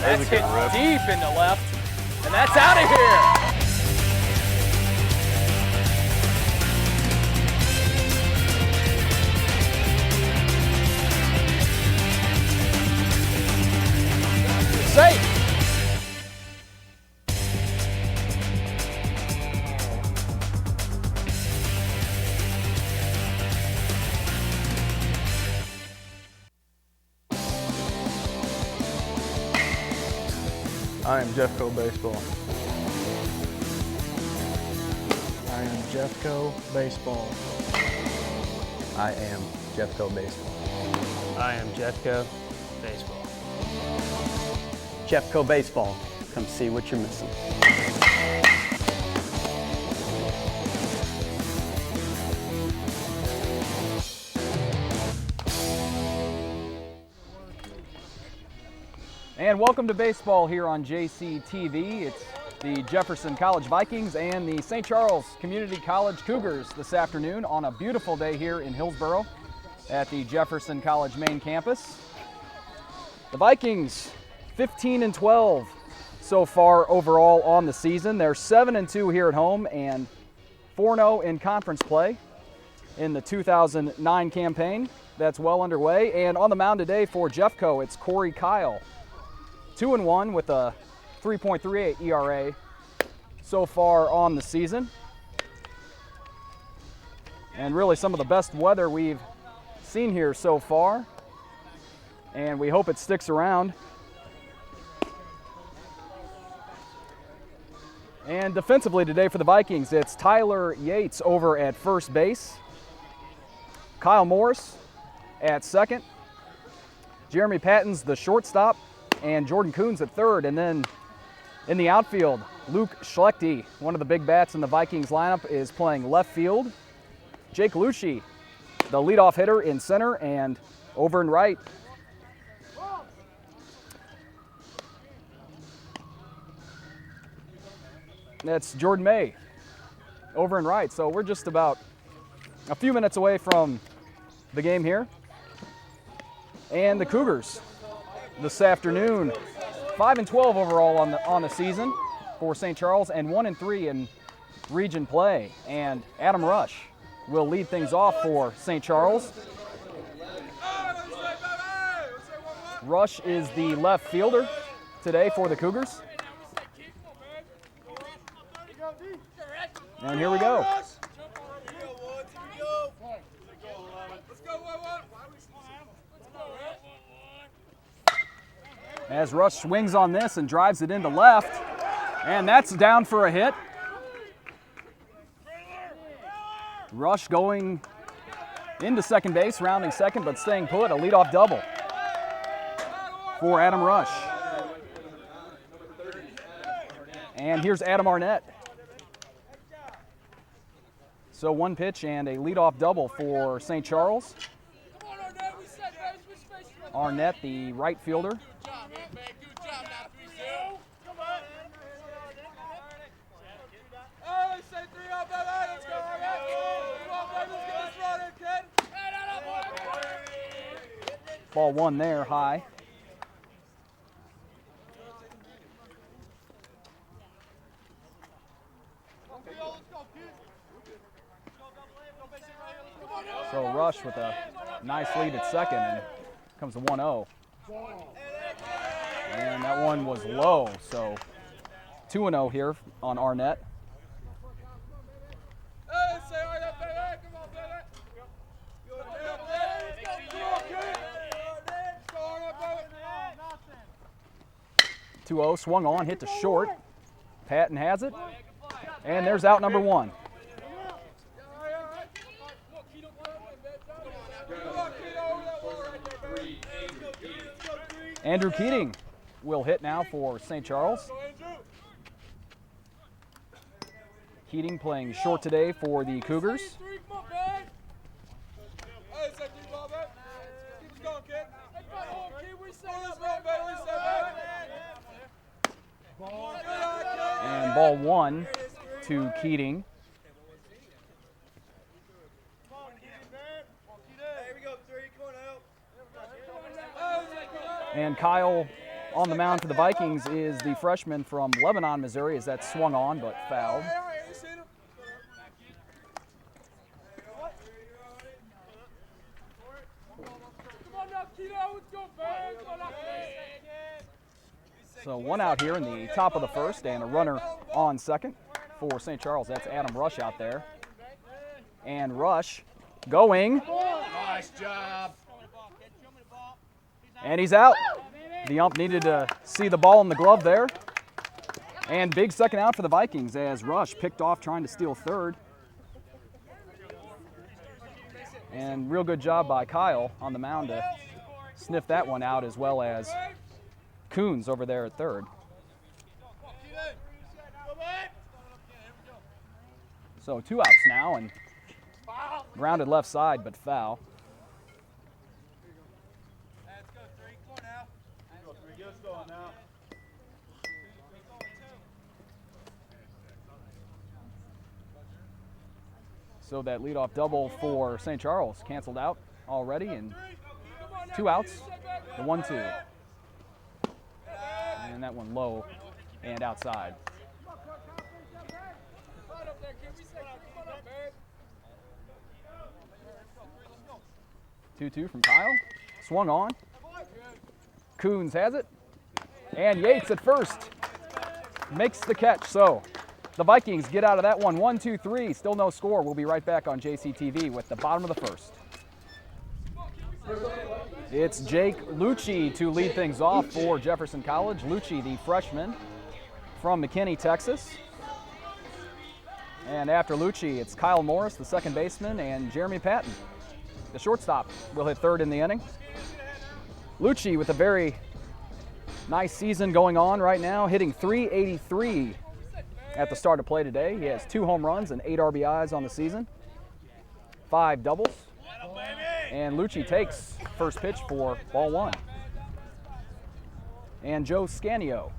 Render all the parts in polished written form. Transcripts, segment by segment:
That's hit deep into left, and that's out of here. Safe. I am Jeffco Baseball. I am Jeffco Baseball. I am Jeffco Baseball. I am Jeffco Baseball. Jeffco Baseball. Come see what you're missing. And welcome to baseball here on JCTV. It's the Jefferson College Vikings and the St. Charles Community College Cougars this afternoon on a beautiful day here in Hillsboro at the Jefferson College main campus. The Vikings 15-12 so far overall on the season. They're 7-2 here at home and 4-0 in conference play in the 2009 campaign. That's well underway. And on the mound today for Jeffco, it's Corey Kyle. 2-1 with a 3.38 ERA so far on the season. And really some of the best weather we've seen here so far. And we hope it sticks around. And defensively today for the Vikings, it's Tyler Yates over at first base, Kyle Morris at second, Jeremy Patton's the shortstop, and Jordan Coons at third. And then in the outfield, Luke Schlechte, one of the big bats in the Vikings lineup, is playing left field. Jake Lucci, the leadoff hitter, in center, and over and right. That's Jordan May over and right. So we're just about a few minutes away from the game here. And the Cougars this afternoon, 5-12 overall on the season for St. Charles and 1-3 in region play. And Adam Rush will lead things off for St. Charles. Rush is the left fielder today for the Cougars. And here we go. As Rush swings on this and drives it into left, and that's down for a hit. Rush going into second base, rounding second, but staying put, a leadoff double for Adam Rush. And here's Adam Arnett. So one pitch and a leadoff double for St. Charles. Arnett, the right fielder. Ball one there, high. So Rush with a nice lead at second, and comes the 1-0. And that one was low, so 2-0 here on Arnett. Swung on, hit to short. Patton has it, and there's out number one. Andrew Keating will hit now for St. Charles. Keating playing short today for the Cougars. And ball one to Keating. And Kyle on the mound for the Vikings is the freshman from Lebanon, Missouri, as that swung on but fouled. So one out here in the top of the first and a runner on second for St. Charles. That's Adam Rush out there. And Rush going. Nice job. And he's out. The ump needed to see the ball in the glove there. And big second out for the Vikings as Rush picked off trying to steal third. And real good job by Kyle on the mound to sniff that one out, as well as Coons over there at third. So 2 outs now, and grounded left side, but foul. So that leadoff double for St. Charles canceled out already, and 2 outs, the 1-2. And that one low and outside. Two from Kyle. Swung on. Coons has it. And Yates at first makes the catch. So the Vikings get out of that one 1-2-3. Still no score. We'll be right back on JCTV with the bottom of the first. It's Jake Lucci to lead things off for Jefferson College. Lucci, the freshman from McKinney, Texas. And after Lucci, it's Kyle Morris, the second baseman, and Jeremy Patton, the shortstop, will hit third in the inning. Lucci with a very nice season going on right now, hitting .383 at the start of play today. He has 2 home runs and 8 RBIs on the season, 5 doubles. And Lucci takes first pitch for ball 1. And Joe Scanio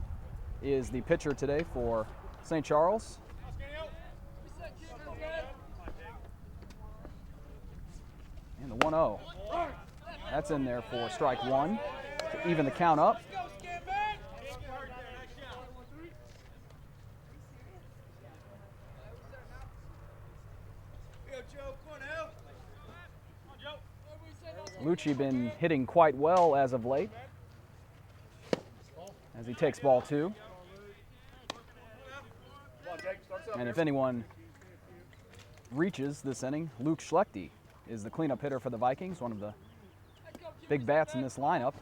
is the pitcher today for St. Charles. And the 1-0. That's in there for strike 1 to even the count up. Lucci been hitting quite well as of late as he takes ball 2. And if anyone reaches this inning, Luke Schlechte is the cleanup hitter for the Vikings, one of the big bats in this lineup.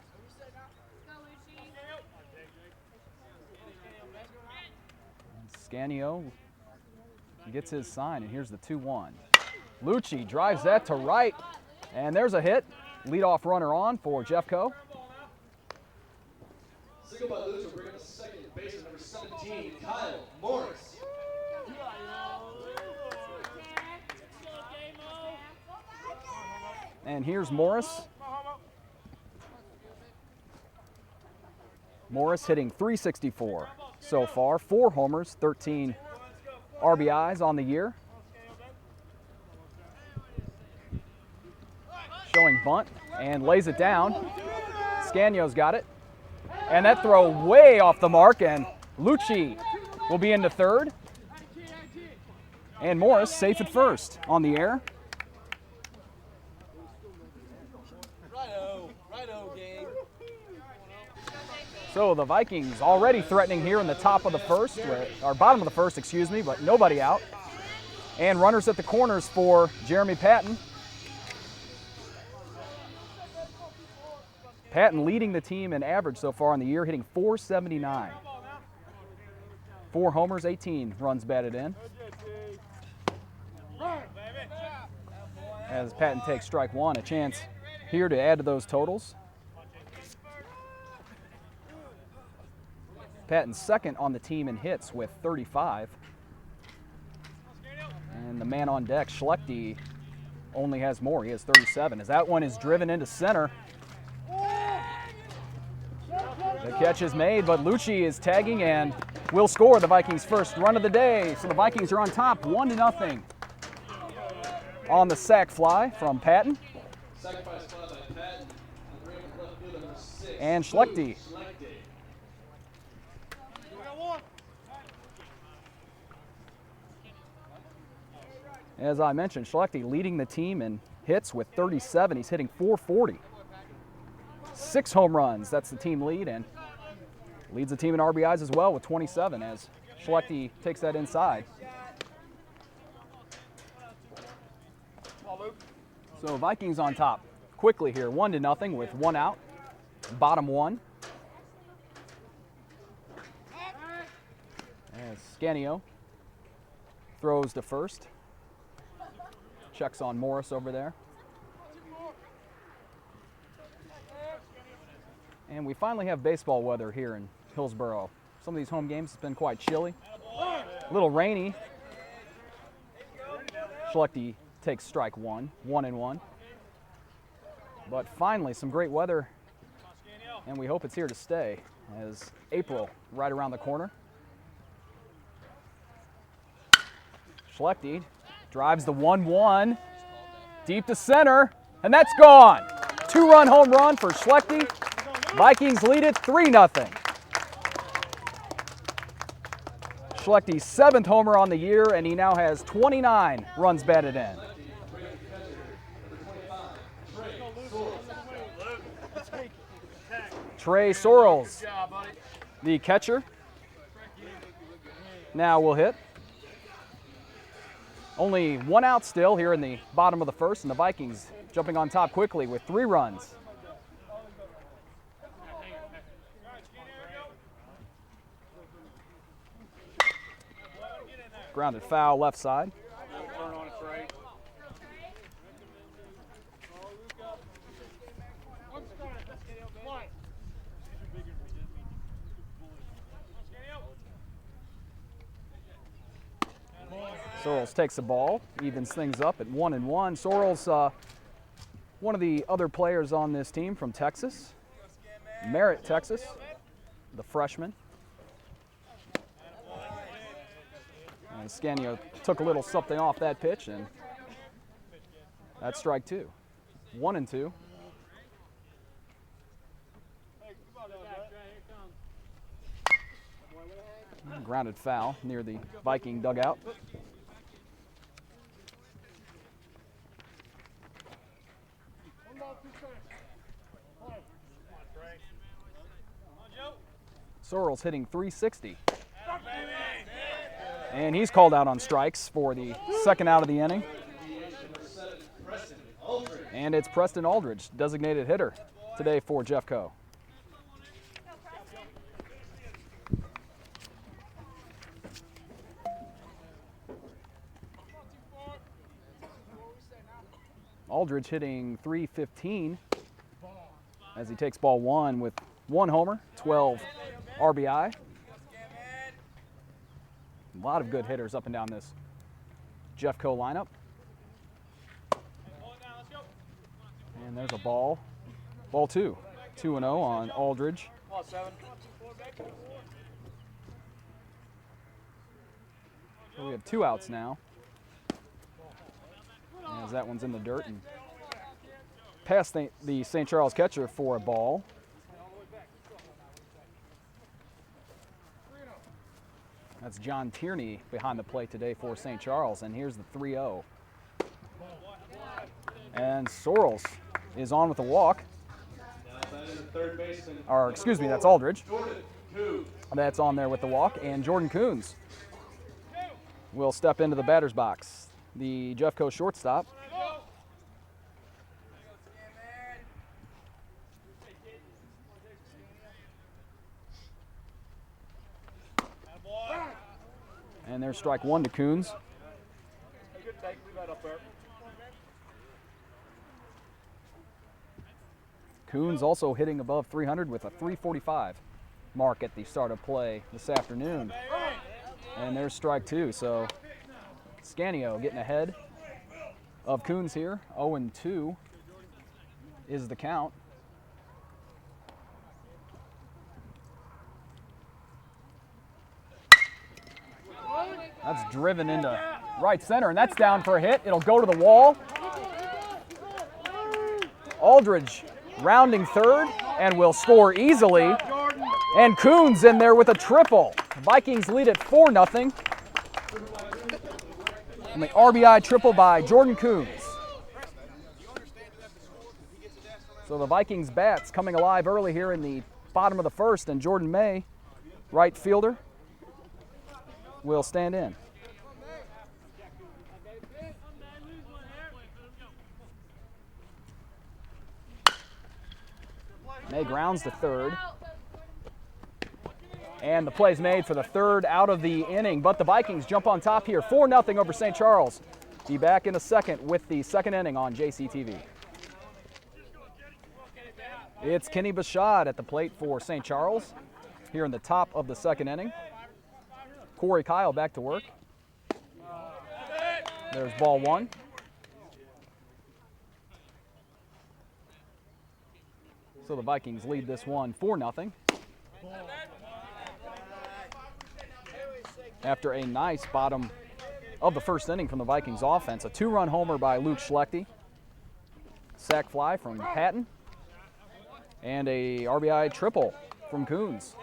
And Scanio gets his sign, and here's the 2-1. Lucci drives that to right, and there's a hit. Leadoff runner on for Jeffco. Single by Lucci will bring up the second baseman, number 17, Kyle Morris. And here's Morris. Morris hitting .364 so far, 4 homers, 13 RBIs on the year. Showing bunt and lays it down. Scanio's got it. And that throw way off the mark, and Lucci will be into third. And Morris safe at first on the air. So the Vikings already threatening here in the top of the first, or bottom of the first, excuse me, but nobody out. And runners at the corners for Jeremy Patton. Patton leading the team in average so far in the year, hitting .479. 4 homers, 18 runs batted in. As Patton takes strike 1, a chance here to add to those totals. Patton's second on the team in hits with 35. And the man on deck, Schlechte, only has more. He has 37. As that one is driven into center. The catch is made, but Lucci is tagging and will score the Vikings' first run of the day. So the Vikings are on top, 1-0 on the sac fly from Patton. Sacrifice fly by Patton. The rim left field, number 6, and Schlechte. As I mentioned, Schlechte leading the team in hits with 37. He's hitting .440. 6 home runs, that's the team lead, and leads the team in RBIs as well with 27 as Schlechte takes that inside. So Vikings on top quickly here, 1-0 with 1 out, bottom 1. As Scanio throws to first. Checks on Morris over there. And we finally have baseball weather here in Hillsboro. Some of these home games have been quite chilly, a little rainy. Schlechte takes strike 1, 1-1. But finally some great weather, and we hope it's here to stay as April right around the corner. Schlechte drives the 1-1 deep to center, and that's gone. 2-run home run for Schlechte. Vikings lead it 3-0. Schlechte's 7th homer on the year, and he now has 29 runs batted in. Trey Sorrells, the catcher, now will hit. Only 1 out still here in the bottom of the first, and the Vikings jumping on top quickly with 3 runs. Grounded foul left side. Sorrells takes the ball, evens things up at 1-1. Sorrells, one of the other players on this team from Texas, Merritt, Texas, the freshman. And Scanio took a little something off that pitch, and that's strike 2. 1-2. Grounded foul near the Viking dugout. Sorrells hitting .360. And he's called out on strikes for the 2nd out of the inning. And it's Preston Aldridge, designated hitter today for Jeffco. Aldridge hitting .315 as he takes ball 1 with 1 homer, 12 RBI. A lot of good hitters up and down this Jeffco lineup. And there's a ball. Ball 2. 2-0 on Aldridge. So we have 2 outs now. As that one's in the dirt and past the St. Charles catcher for a ball. That's John Tierney behind the plate today for St. Charles, and here's the 3-0. And Sorrells is on with a walk. Or, excuse me, that's Aldridge. That's on there with the walk, and Jordan Coons will step into the batter's box. The Jeffco shortstop. And there's strike 1 to Coons. Coons also hitting above 300 with a .345 mark at the start of play this afternoon. And there's strike 2. So Scanio getting ahead of Coons here. 0-2 is the count. That's driven into right center, and that's down for a hit. It'll go to the wall. Aldridge rounding third and will score easily. And Coons in there with a triple. The Vikings lead at 4-0. And the RBI triple by Jordan Coons. So the Vikings bats coming alive early here in the bottom of the first, and Jordan May, right fielder, will stand in. May grounds to third. And the play's made for the third out of the inning, but the Vikings jump on top here, 4-0 over St. Charles. Be back in a second with the second inning on JCTV. It's Kenny Bashad at the plate for St. Charles here in the top of the second inning. Corey Kyle back to work. There's ball one. So the Vikings lead this one 4-0. After a nice bottom of the first inning from the Vikings offense, a two-run homer by Luke Schlechte, sac fly from Patton, and a RBI triple from Coons.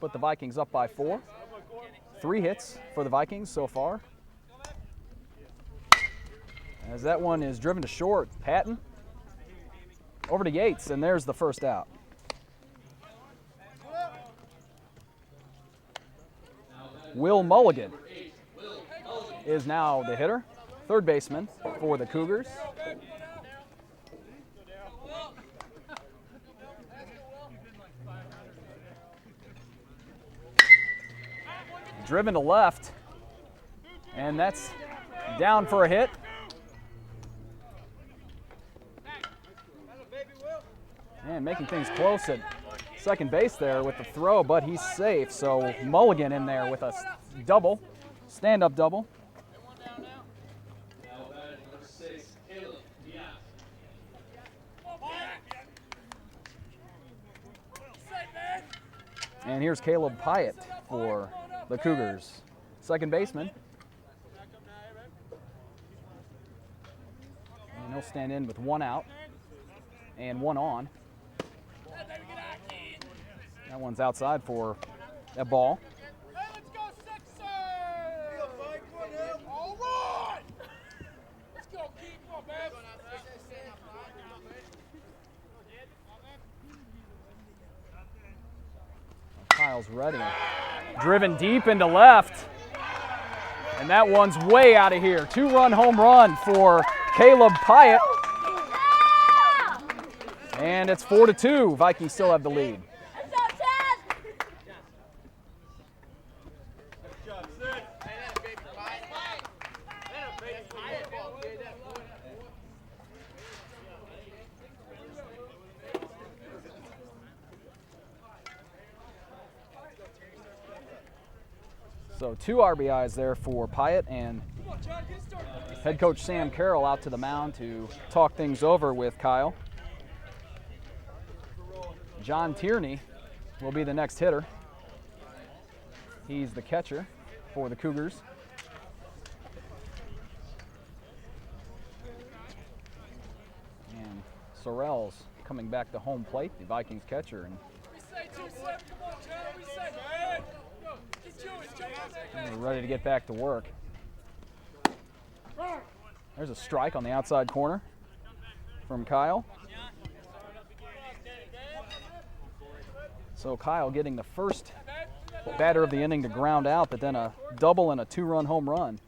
Put the Vikings up by 4. 3 hits for the Vikings so far. As that one is driven to short, Patton over to Yates, and there's the first out. Will Mulligan is now the hitter, third baseman for the Cougars. Driven to left, and that's down for a hit. And making things close at second base there with the throw, but he's safe. So Mulligan in there with a double, stand-up double. And here's Caleb Pyatt for the Cougars, second baseman. And he'll stand in with 1 out and 1 on. That one's outside for a ball. Kyle's ready. Driven deep into left. And that one's way out of here. 2-run home run for Caleb Pyatt. And it's 4-2. Vikings still have the lead. So 2 RBIs there for Pyatt, and head coach Sam Carroll out to the mound to talk things over with Kyle. John Tierney will be the next hitter. He's the catcher for the Cougars. And Sorrell's coming back to home plate, the Vikings catcher. And we're ready to get back to work. There's a strike on the outside corner from Kyle. So Kyle getting the first batter of the inning to ground out, but then a double and a 2-run home run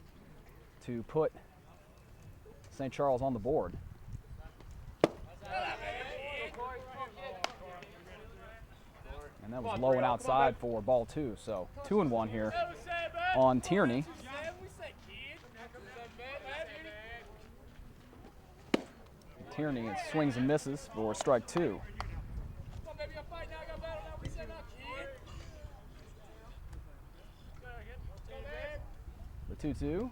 to put St. Charles on the board. And that was low and outside for ball 2. So 2-1 here on Tierney. Tierney swings and misses for strike 2. The 2-2.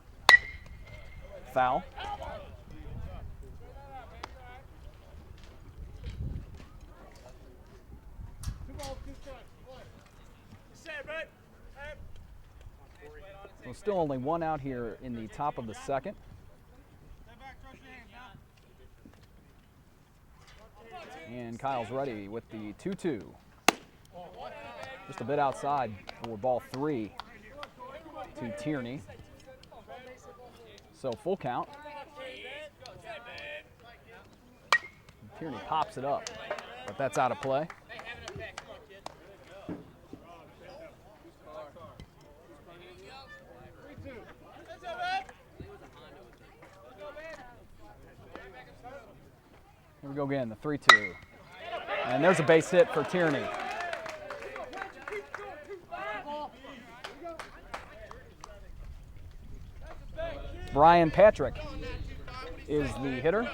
Foul. So still only 1 out here in the top of the second. And Kyle's ready with the 2-2. Just a bit outside for ball 3 to Tierney. So full count. Tierney pops it up, but that's out of play. Here we go again, the 3-2. And there's a base hit for Tierney. Brian Patrick is the hitter.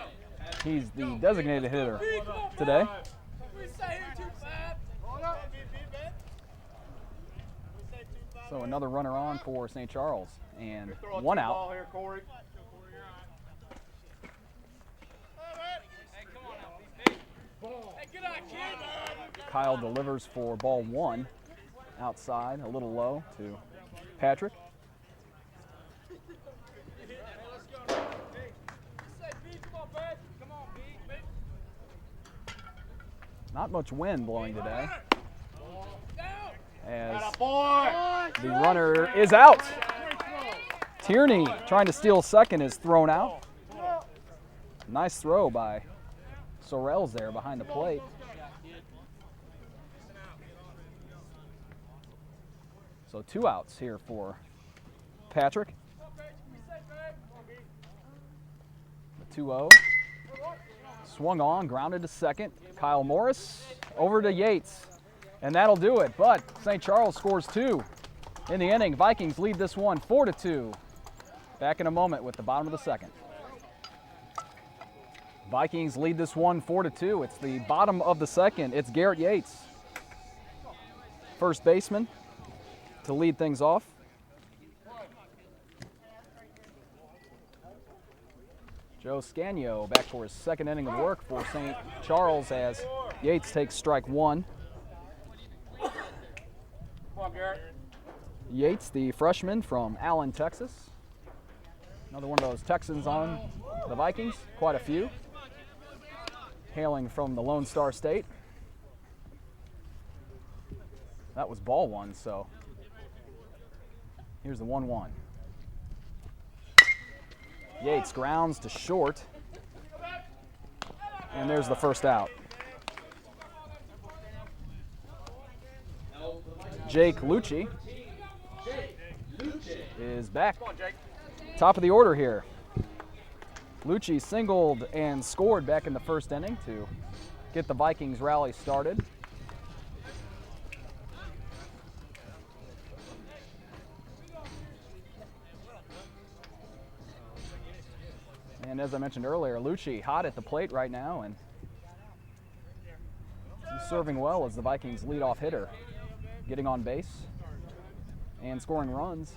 He's the designated hitter today. So another runner on for St. Charles, and one out. Kyle delivers for ball 1 outside, a little low to Patrick. Not much wind blowing today, as the runner is out. Tierney, trying to steal second, is thrown out. Nice throw by Sorrells there behind the plate. So 2 outs here for Patrick. The 2-0. Swung on, grounded to second. Kyle Morris over to Yates, and that'll do it. But St. Charles scores 2 in the inning. Vikings lead this one 4-2. Back in a moment with the bottom of the second. Vikings lead this one 4-2. It's the bottom of the second. It's Garrett Yates, first baseman, to lead things off. Joe Scagno back for his second inning of work for St. Charles as Yates takes strike 1. Yates, the freshman from Allen, Texas. Another one of those Texans on the Vikings, quite a few. Hailing from the Lone Star State. That was ball 1, so here's the 1-1. Yates grounds to short, and there's the first out. Jake Lucci is back. Top of the order here. Lucci singled and scored back in the first inning to get the Vikings rally started. And as I mentioned earlier, Lucci hot at the plate right now, and he's serving well as the Vikings' leadoff hitter, getting on base and scoring runs.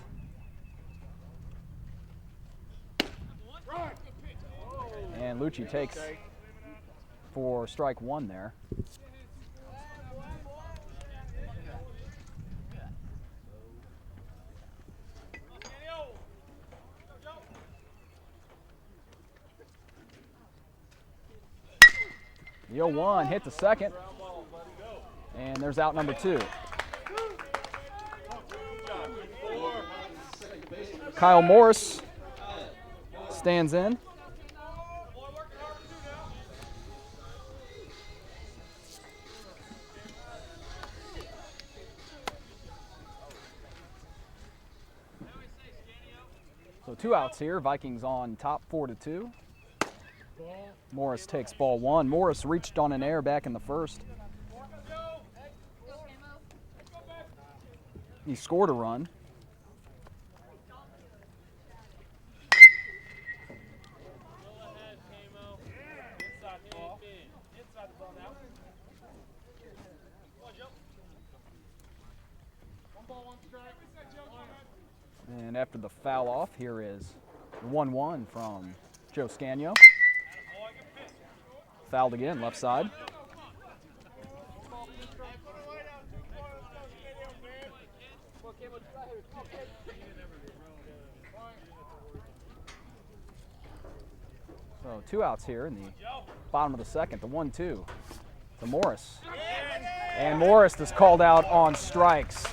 And Lucci takes for strike 1 there. The 0-1 hit to second, and there's out number 2. Kyle Morris stands in. So 2 outs here, Vikings on top 4-2. Morris takes ball 1. Morris reached on an error back in the first. He scored a run. And after the foul off, here is 1-1 from Joe Scagno. Fouled again, left side. So 2 outs here in the bottom of the second. The 1-2 to Morris. And Morris is called out on strikes.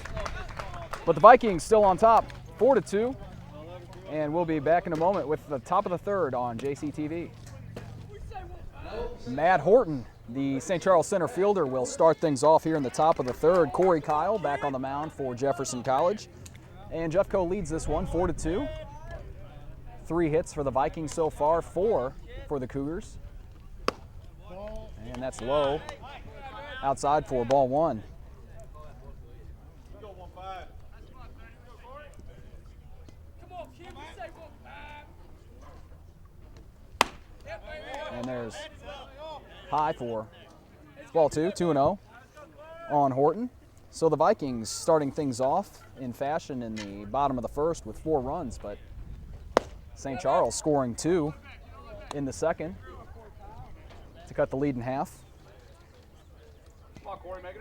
But the Vikings still on top, 4-2. And we'll be back in a moment with the top of the third on JCTV. Matt Horton, the St. Charles center fielder, will start things off here in the top of the third. Corey Kyle back on the mound for Jefferson College. And Jeffco leads this one 4-2. 3 hits for the Vikings so far, 4 for the Cougars. And that's low. Outside for ball 1. And there's high for ball 2, 2-0 on Horton. So the Vikings starting things off in fashion in the bottom of the first with 4 runs, but St. Charles scoring 2 in the second to cut the lead in half.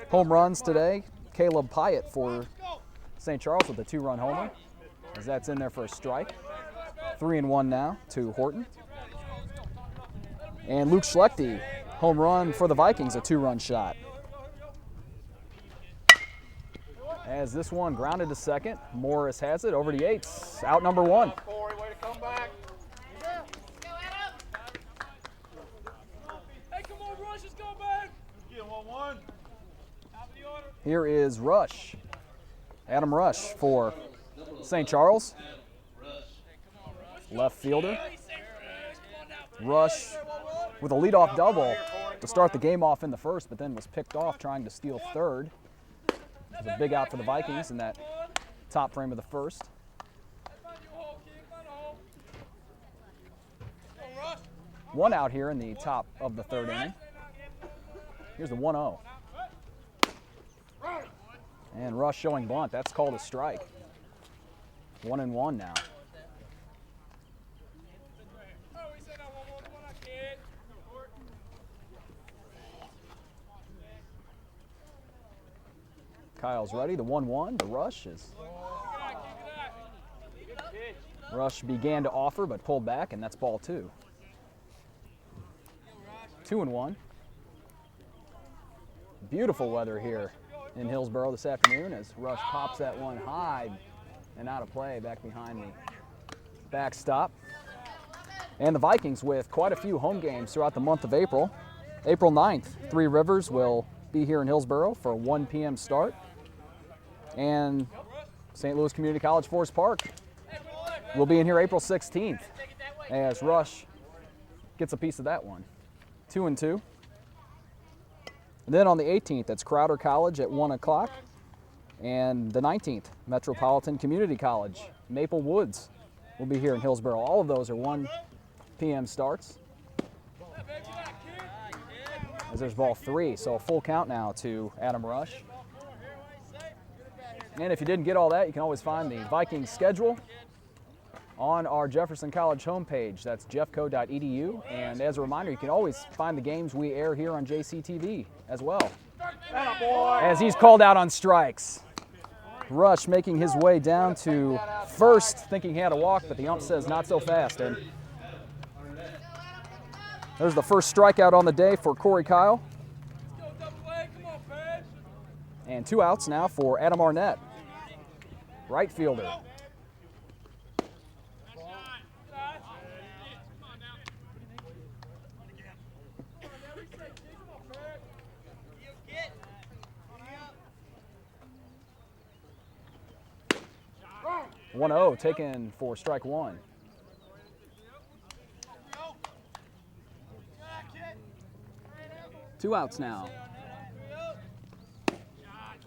Home runs today, Caleb Pyatt for St. Charles with a 2-run homer, as that's in there for a strike. 3-1 now to Horton. And Luke Schlechte, home run for the Vikings, a 2-run shot. As this one grounded to second, Morris has it over to Yates, out number 1. Here is Rush, Adam Rush for St. Charles, left fielder. Rush with a leadoff double to start the game off in the first, but then was picked off trying to steal third. It was a big out for the Vikings in that top frame of the first. One out here in the top of the third inning. Here's the 1-0. And Rush showing bunt. That's called a strike. 1-1 now. Kyle's ready. The 1-1. The Rush is. Rush began to offer but pulled back, and that's ball 2. 2-1. Beautiful weather here in Hillsboro this afternoon as Rush pops that one high and out of play back behind the backstop. And the Vikings with quite a few home games throughout the month of April. April 9th, Three Rivers will be here in Hillsboro for a 1 p.m. start. And St. Louis Community College Forest Park will be in here April 16th as Rush gets a piece of that one. 2-2. And then on the 18th, it's Crowder College at 1 o'clock. And the 19th, Metropolitan Community College, Maple Woods, will be here in Hillsboro. All of those are 1 p.m. starts. As there's ball 3, so a full count now to Adam Rush. And if you didn't get all that, you can always find the Vikings schedule on our Jefferson College homepage. That's jeffco.edu. And as a reminder, you can always find the games we air here on JCTV as well. As he's called out on strikes. Rush making his way down to first, thinking he had a walk, but the ump says not so fast. And there's the first strikeout on the day for Corey Kyle. And 2 outs now for Adam Arnett, right fielder. One 0 taken for strike 1. Two outs now.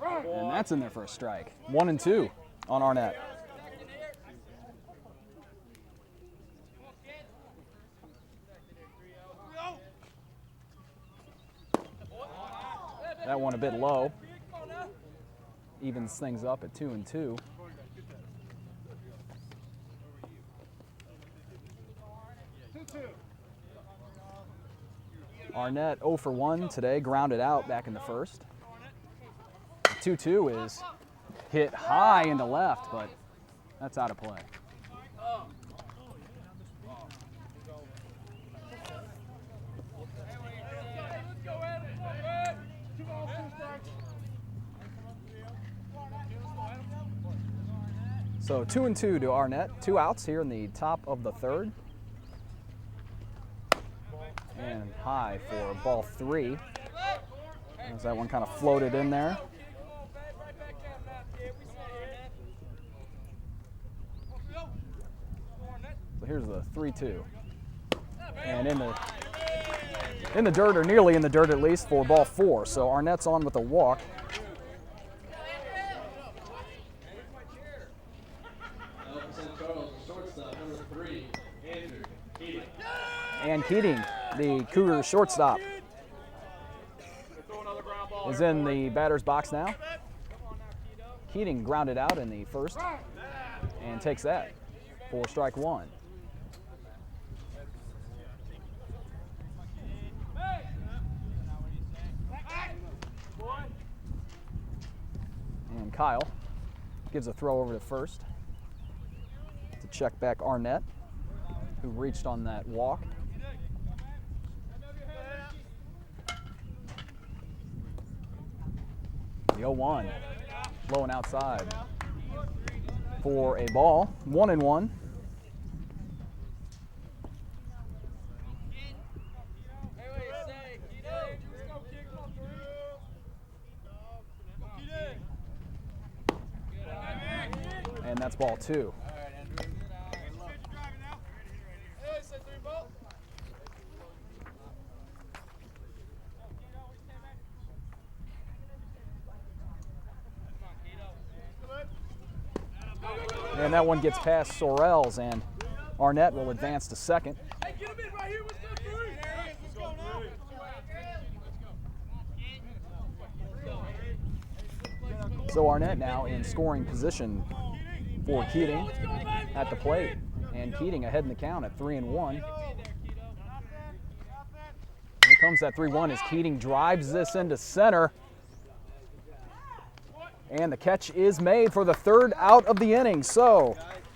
And that's in there for a strike. 1-2 on Arnett. That one a bit low. Evens things up at 2-2. Arnett 0 for 1 today, grounded out back in the first. 2-2 is hit high into left, but that's out of play. So 2-2 to Arnett. 2 outs here in the top of the third. And high for ball 3. As that one kind of floated in there. So here's the 3-2. And in the dirt, or nearly in the dirt at least, for ball 4. So Arnett's on with a walk. And Keating, the Cougars shortstop, is in the batter's box now. Keating grounded out in the first and takes that for strike 1. And Kyle gives a throw over to first to check back Arnett, who reached on that walk. The 0-1, low and outside for a ball, 1-1. And that's ball 2. And that one gets past Sorrells, and Arnett will advance to second. So Arnett now in scoring position for Keating at the plate. And Keating ahead in the count at 3-1. Here comes that 3-1 as Keating drives this into center. And the catch is made for the 3rd out of the inning. So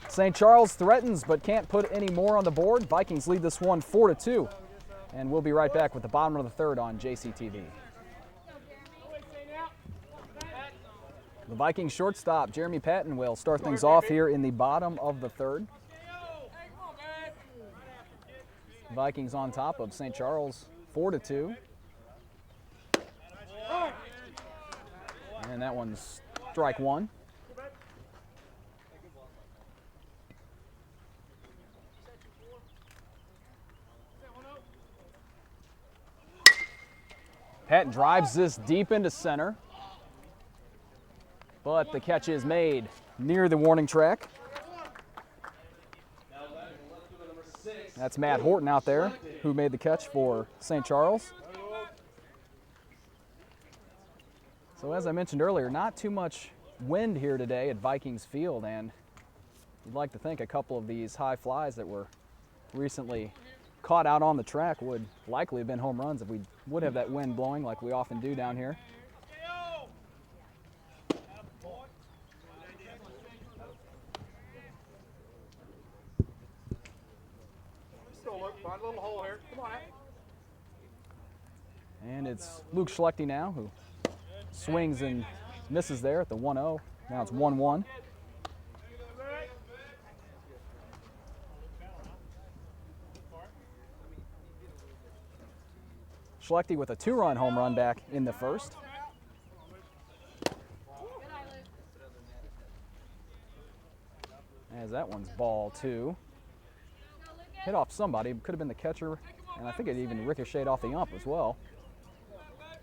St. Charles threatens but can't put any more on the board. Vikings lead this one 4-2. And we'll be right back with the bottom of the 3rd on JCTV. The Vikings shortstop, Jeremy Patton, will start things off here in the bottom of the 3rd. Vikings on top of St. Charles 4-2. And that one's strike 1. Patton drives this deep into center, but the catch is made near the warning track. That's Matt Horton out there who made the catch for St. Charles. So as I mentioned earlier, not too much wind here today at Vikings Field, and you'd like to think a couple of these high flies that were recently caught out on the track would likely have been home runs if we would have that wind blowing like we often do down here. Find a little hole here. Come on. And it's Luke Schlechte now who swings and misses there at the 1-0. Now it's 1-1. Schlechte with a 2-run home run back in the first. As that one's ball 2. Hit off somebody, could have been the catcher, and I think it even ricocheted off the ump as well.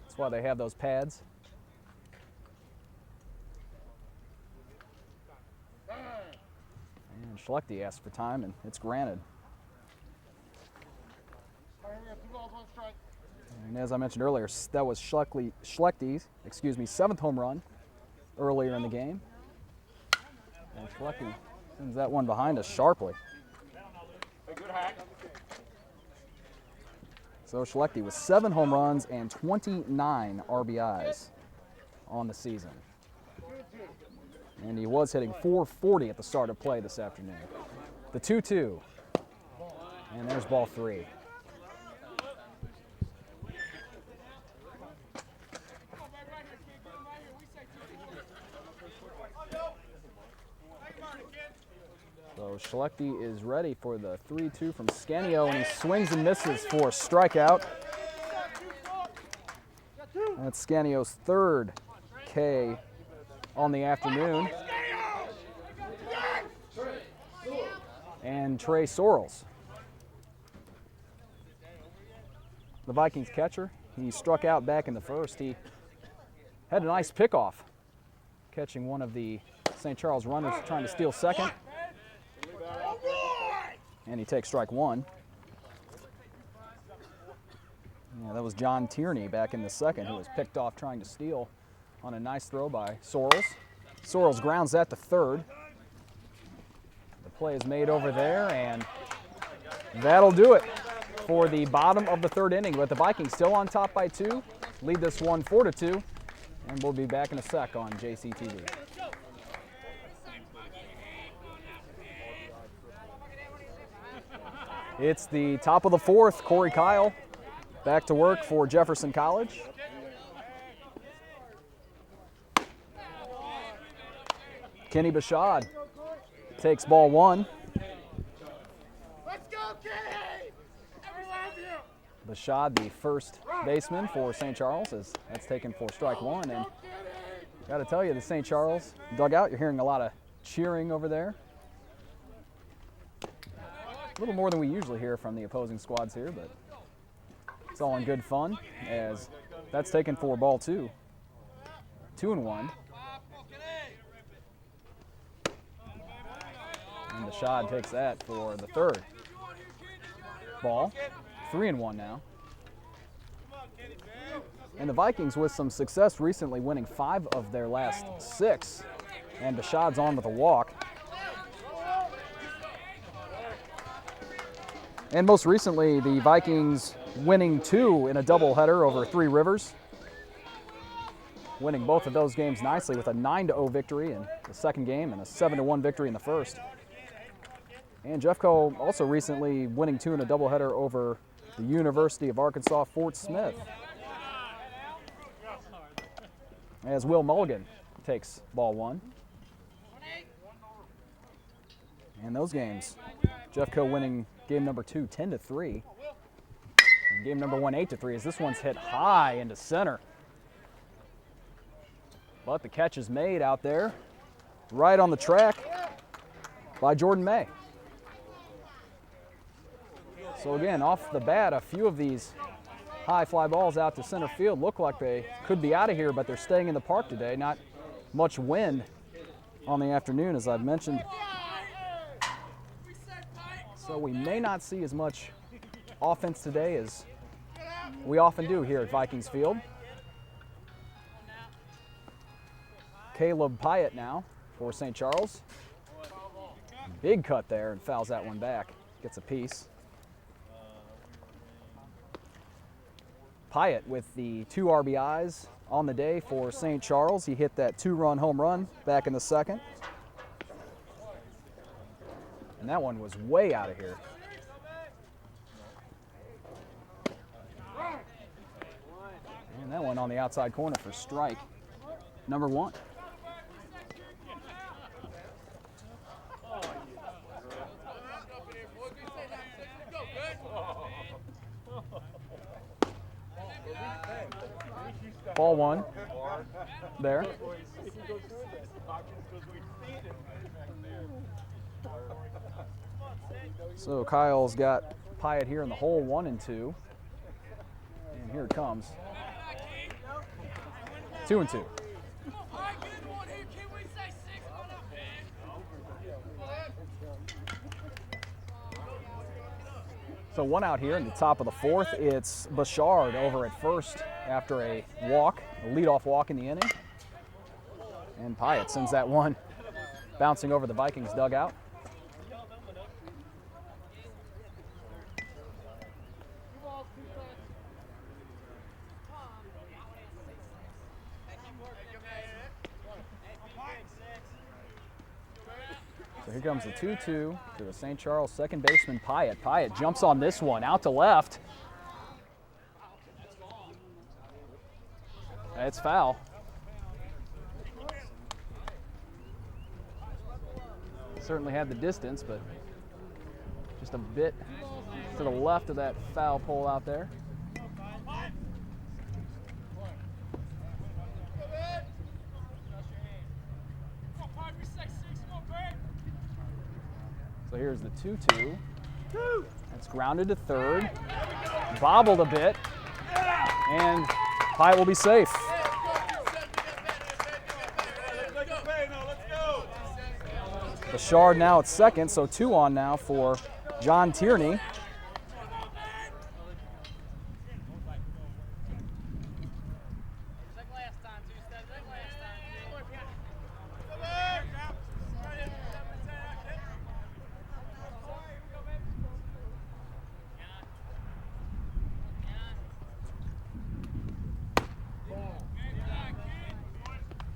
That's why they have those pads. And Schlechte asks for time, and it's granted. And as I mentioned earlier, that was Schlechte's, 7th home run earlier in the game. And Schlechte sends that one behind us sharply. So Schlechte with 7 home runs and 29 RBIs on the season. And he was hitting .440 at the start of play this afternoon. The 2-2. And there's ball 3. Schlechte is ready for the 3-2 from Scanio, and he swings and misses for a strikeout. That's Scanio's third K on the afternoon. And Trey Sorrells, the Vikings catcher, he struck out back in the first. He had a nice pickoff, catching one of the St. Charles runners trying to steal second. And he takes strike one. Yeah, that was John Tierney back in the second who was picked off trying to steal on a nice throw by Sorrells. Sorrells grounds that to third. The play is made over there, and that'll do it for the bottom of the third inning. But the Vikings still on top by 2, lead this one 4-2, and we'll be back in a sec on JCTV. It's the top of the fourth. Corey Kyle back to work for Jefferson College. Kenny Bashad takes ball one. Let's go, Kenny! We love you! Bashad, the first baseman for St. Charles, as that's taken for strike one. And got to tell you, the St. Charles dugout, you're hearing a lot of cheering over there. A little more than we usually hear from the opposing squads here, but it's all in good fun as that's taken for ball two. 2-1. And Bashad takes that for the third. Ball. 3-1 now. And the Vikings with some success recently, winning 5 of their last 6. And Bashad's on with a walk. And most recently, the Vikings winning 2 in a doubleheader over Three Rivers. Winning both of those games nicely with a 9-0 victory in the second game and a 7-1 victory in the first. And Jeffco also recently winning 2 in a doubleheader over the University of Arkansas Fort Smith. As Will Mulligan takes ball one. And those games, Jeffco winning game number 2, 10-3. And game number 1, 8-3, as this one's hit high into center. But the catch is made out there, right on the track by Jordan May. So again, off the bat, a few of these high fly balls out to center field look like they could be out of here, but they're staying in the park today. Not much wind on the afternoon, as I've mentioned. So we may not see as much offense today as we often do here at Vikings Field. Caleb Pyatt now for St. Charles. Big cut there and fouls that one back. Gets a piece. Pyatt with the 2 RBIs on the day for St. Charles. He hit that 2-run home run back in the second. And that one was way out of here. And that one on the outside corner for strike number 1. Ball 1 there. So Kyle's got Pyatt here in the hole, 1 and 2. And here it comes. 2 and 2. So 1 out here in the top of the 4th. It's Bashard over at first after a walk, a leadoff walk in the inning. And Pyatt sends that one bouncing over the Vikings dugout. So here comes the 2-2 to the St. Charles second baseman, Pyatt. Pyatt jumps on this one, out to left. It's foul. Certainly had the distance, but just a bit to the left of that foul pole out there. So here's the 2-2. It's grounded to third. Bobbled a bit. And Hyatt will be safe. Bouchard now at second, so 2 on now for John Tierney.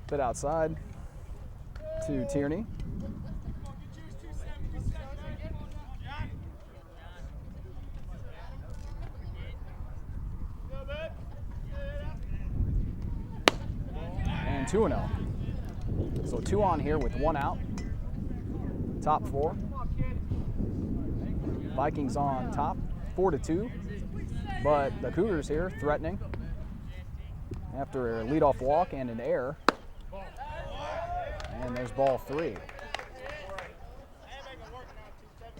Bit outside to Tierney. And 2-0. So 2 on here with 1 out. Top 4. Vikings on top, 4-2. But the Cougars here threatening after a leadoff walk and an error. And there's ball 3.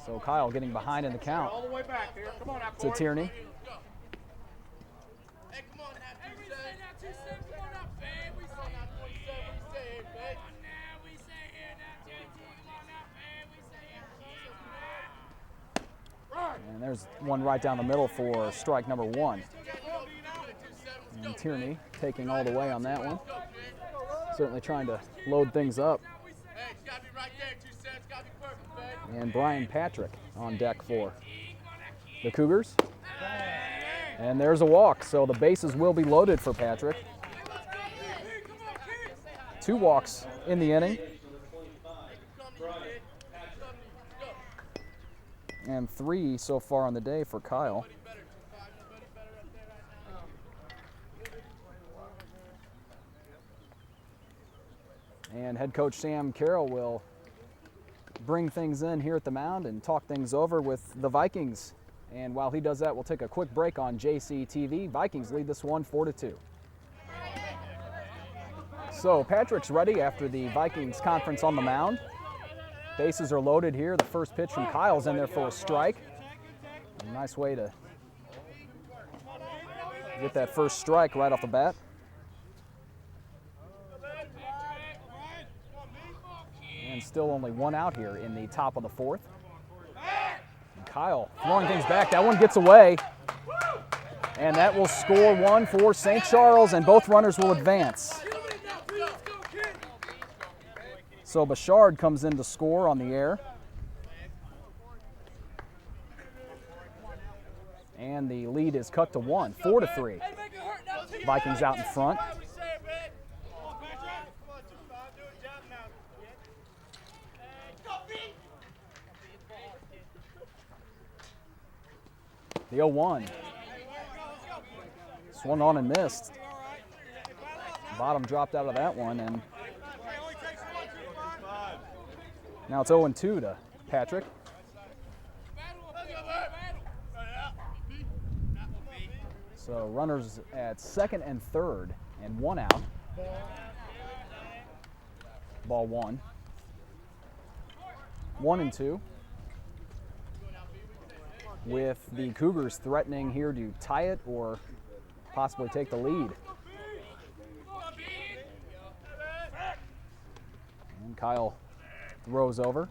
So Kyle getting behind in the count to Tierney. And there's one right down the middle for strike number 1. And Tierney taking all the way on that one. Certainly trying to load things up. And Brian Patrick on deck for the Cougars. And there's a walk, so the bases will be loaded for Patrick. 2 walks in the inning. And 3 so far on the day for Kyle. And head coach Sam Carroll will bring things in here at the mound and talk things over with the Vikings. And while he does that, we'll take a quick break on JCTV. Vikings lead this one 4-2. So Patrick's ready after the Vikings conference on the mound. Bases are loaded here. The first pitch from Kyle's in there for a strike. A nice way to get that first strike right off the bat. And still only 1 out here in the top of the 4th. And Kyle throwing things back. That one gets away. And that will score 1 for St. Charles, and both runners will advance. So Bouchard comes in to score on the air. And the lead is cut to 1, 4-3. Vikings out in front. The 0-1. Swung on and missed. Bottom dropped out of that one, and now it's 0-2 to Patrick. So runners at second and third, and 1 out. Ball 1. 1-2. With the Cougars threatening here to tie it or possibly take the lead. And Kyle throws over.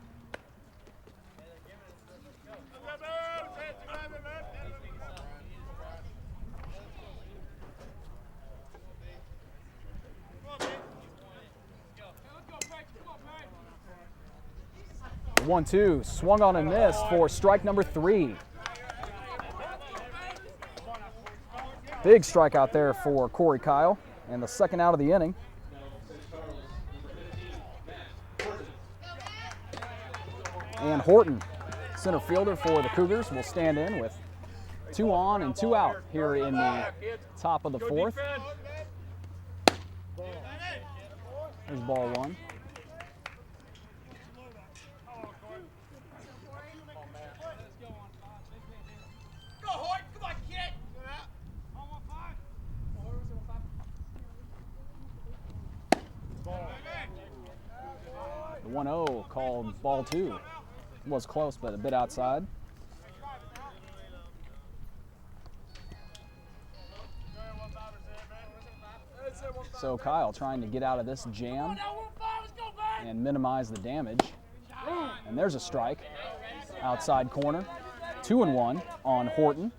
The 1-2 swung on and missed for strike number 3. Big strikeout there for Corey Kyle, and the second out of the inning. And Horton, center fielder for the Cougars, will stand in with 2 on and 2 out here in the top of the 4th. There's ball 1. 1-0 called ball 2. Was close, but a bit outside. So Kyle trying to get out of this jam and minimize the damage. And there's a strike. Outside corner. 2-1 on Horton.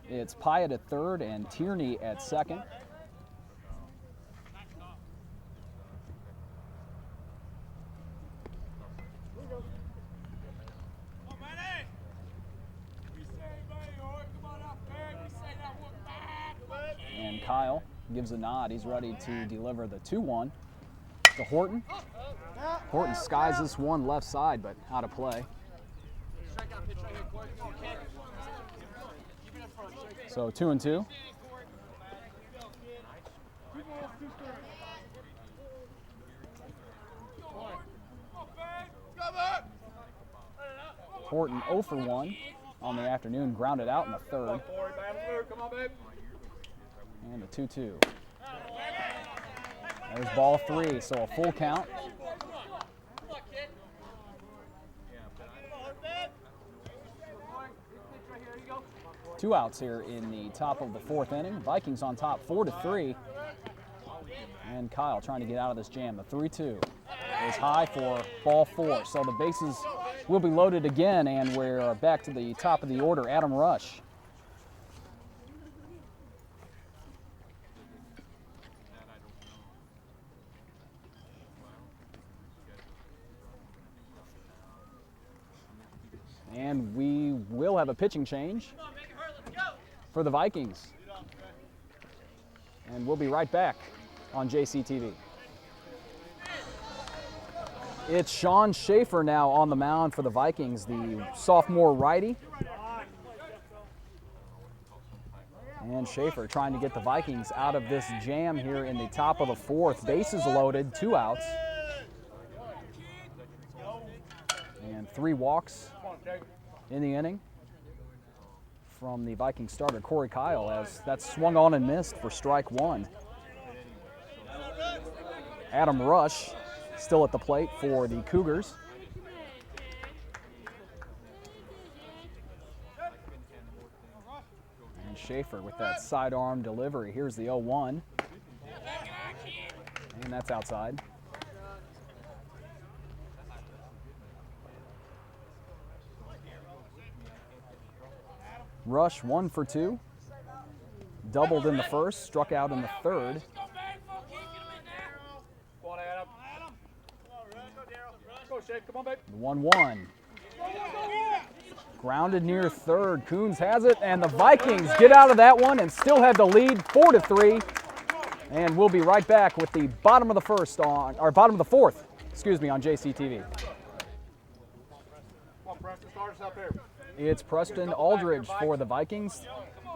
It's Pyatt at third and Tierney at second. And Kyle gives a nod. He's ready to deliver the 2-1 to Horton. Horton skies this one left side, but out of play. So 2-2. Horton 0 for 1 on the afternoon, grounded out in the third. And a 2-2. There's ball 3, so a full count. Two outs here in the top of the fourth inning. Vikings on top 4-3. And Kyle trying to get out of this jam. The 3-2 is high for ball 4. So the bases will be loaded again, and we're back to the top of the order. Adam Rush. And we will have a pitching change for the Vikings. And we'll be right back on JCTV. It's Sean Schaefer now on the mound for the Vikings, the sophomore righty. And Schaefer trying to get the Vikings out of this jam here in the top of the fourth. Bases loaded, 2 outs. And 3 walks in the inning from the Viking starter, Corey Kyle, as that's swung on and missed for strike 1. Adam Rush still at the plate for the Cougars. And Schaefer with that sidearm delivery. Here's the 0-1. And that's outside. Rush 1 for 2. Doubled in the first, struck out in the third. 1-1. Grounded near third. Coons has it, and the Vikings get out of that one and still have the lead 4-3. And we'll be right back with the bottom of the fourth, on JCTV. It's Preston Aldridge for the Vikings,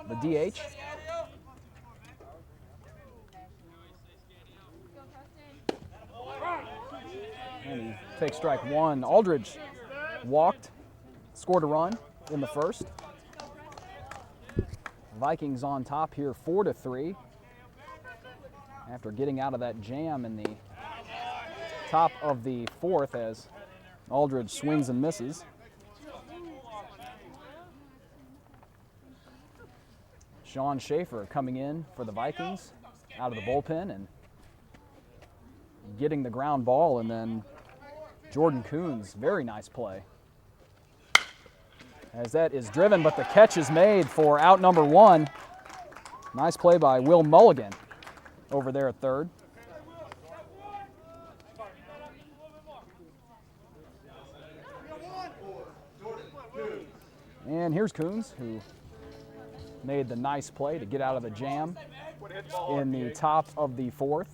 the DH. And he takes strike 1. Aldridge walked, scored a run in the first. Vikings on top here 4-3 after getting out of that jam in the top of the fourth as Aldridge swings and misses. Sean Schaefer coming in for the Vikings out of the bullpen and getting the ground ball, and then Jordan Coons, very nice play. As that is driven, but the catch is made for out number 1. Nice play by Will Mulligan over there at third. And here's Coons, who made the nice play to get out of the jam in the top of the fourth.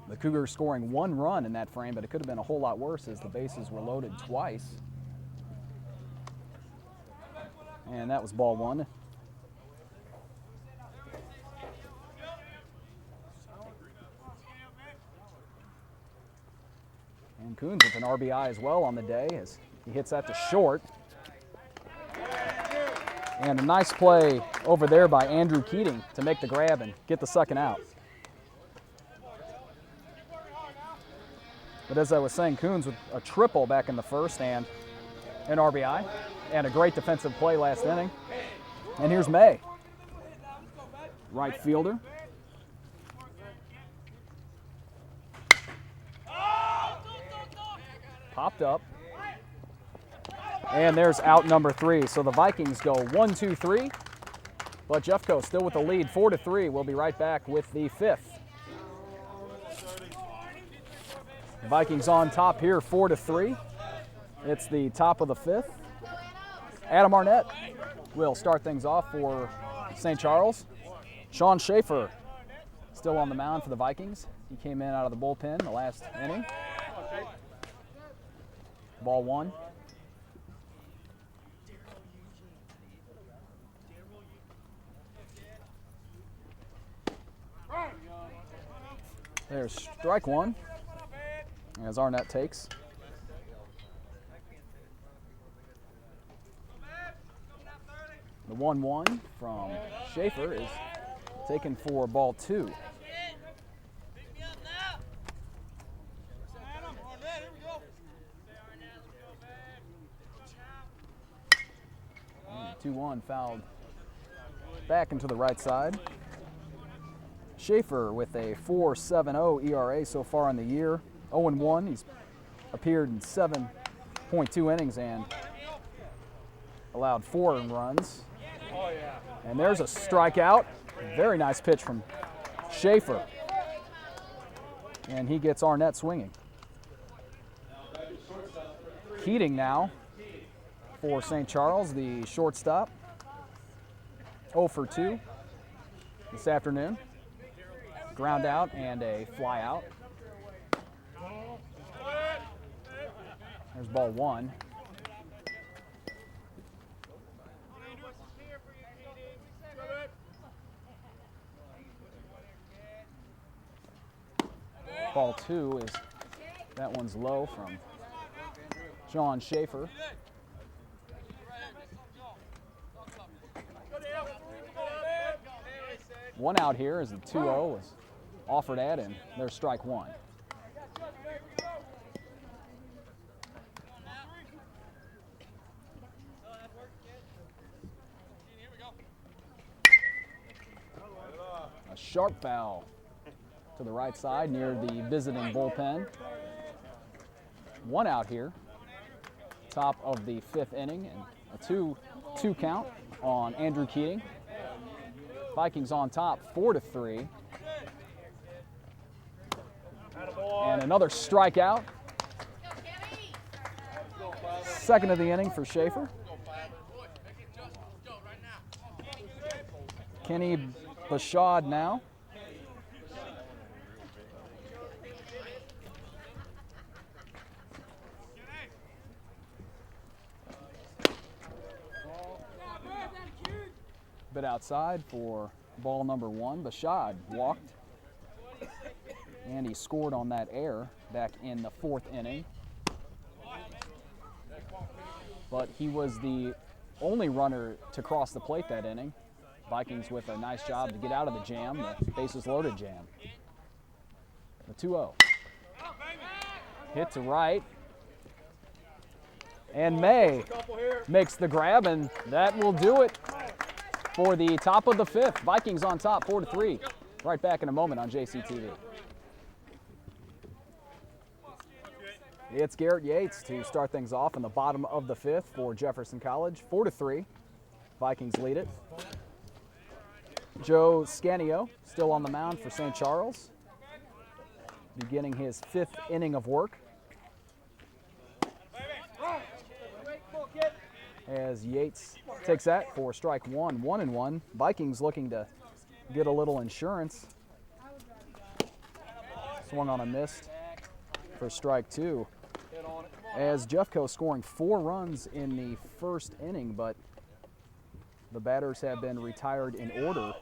The Cougars scoring 1 run in that frame, but it could have been a whole lot worse as the bases were loaded twice. And that was ball 1. And Coons with an RBI as well on the day as he hits that to short. And a nice play over there by Andrew Keating to make the grab and get the second out. But as I was saying, Coons with a triple back in the first and an RBI and a great defensive play last inning. And here's May, right fielder. Popped up. And there's out number 3. So the Vikings go 1-2-3. But Jeffco still with the lead, 4-3. We'll be right back with the 5th. The Vikings on top here, 4-3. It's the top of the 5th. Adam Arnett will start things off for St. Charles. Sean Schaefer still on the mound for the Vikings. He came in out of the bullpen the last inning. Ball 1. There's strike 1 as Arnett takes. The 1-1 from Schaefer is taken for ball 2. 2-1 fouled back into the right side. Schaefer with a 4.70 ERA so far in the year. 0-1. He's appeared in 7.2 innings and allowed 4 runs. And there's a strikeout. Very nice pitch from Schaefer. And he gets Arnett swinging. Keating now for St. Charles, the shortstop. 0 for 2 this afternoon. Ground out and a fly out. There's ball 1. Ball 2 is, that one's low from Sean Schaefer. One out here as the 2-0 was offered at, and there's strike 1. A sharp foul to the right side near the visiting bullpen. 1 out here, top of the 5th inning, and a 2-2 count on Andrew Keating. Vikings on top, 4-3. And another strikeout. Second of the inning for Schaefer. Kenny Bashad now. Bit outside for ball number 1. Bashad walked, and he scored on that error back in the 4th inning. But he was the only runner to cross the plate that inning. Vikings with a nice job to get out of the jam, the bases loaded jam. The 2-0. Hit to right. And May makes the grab, and that will do it for the top of the 5th. Vikings on top, 4-3. Right back in a moment on JCTV. It's Garrett Yates to start things off in the bottom of the 5th for Jefferson College. 4-3. Vikings lead it. Joe Scanio still on the mound for St. Charles, beginning his 5th inning of work. As Yates takes that for strike 1, 1-1. Vikings looking to get a little insurance. Swung on a miss for strike 2. As Jeffco scoring 4 runs in the 1st inning, but the batters have been retired in order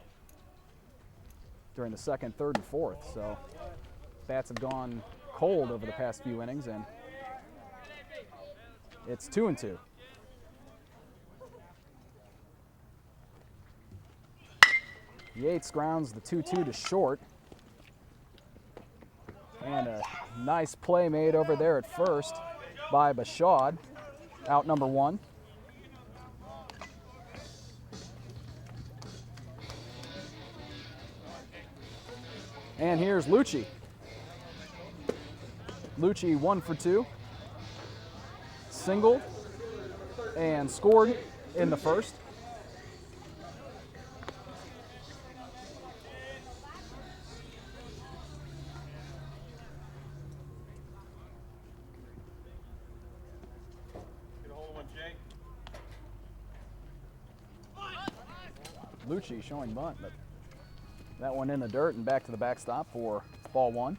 during the 2nd, 3rd, and 4th. So bats have gone cold over the past few innings, and it's 2-2. Yates grounds the 2-2 to short. And Nice play made over there at first by Bashad, out number 1. And here's Lucci. Lucci 1 for 2. Singled and scored in the first. Lucci showing bunt, but that one in the dirt and back to the backstop for ball 1.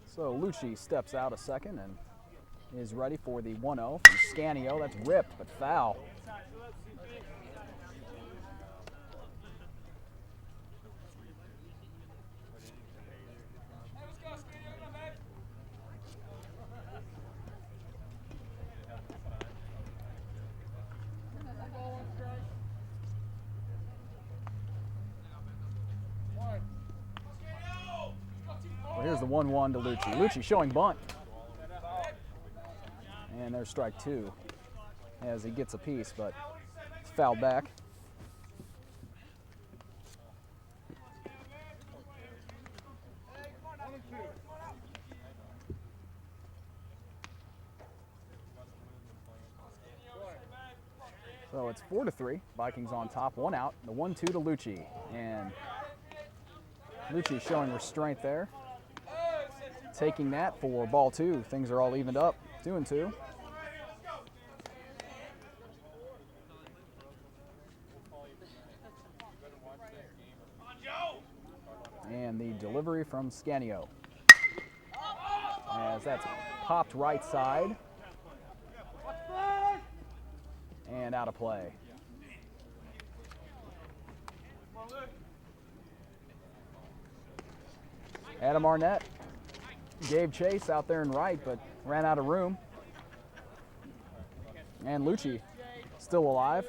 So Lucci steps out a second and is ready for the 1-0 from Scanio. That's ripped, but foul. Well, here's the 1-1 to Lucci. Lucci showing bunt. And there's strike 2 as he gets a piece, but it's fouled back. So it's 4-3. Vikings on top, 1 out. The 1-2 to Lucci. And Lucci showing restraint there. Taking that for ball 2. Things are all evened up, 2-2. And the delivery from Scanio. As that's popped right side. And out of play. Adam Arnett gave chase out there in right, but ran out of room. And Lucci still alive.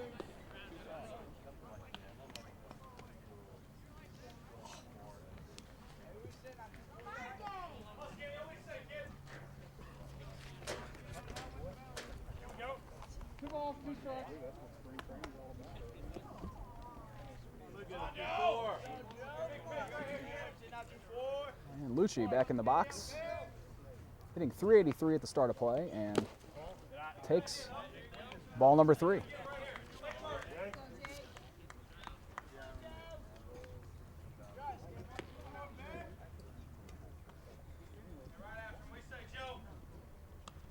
And Lucci back in the box, hitting .383 at the start of play, and takes ball number 3.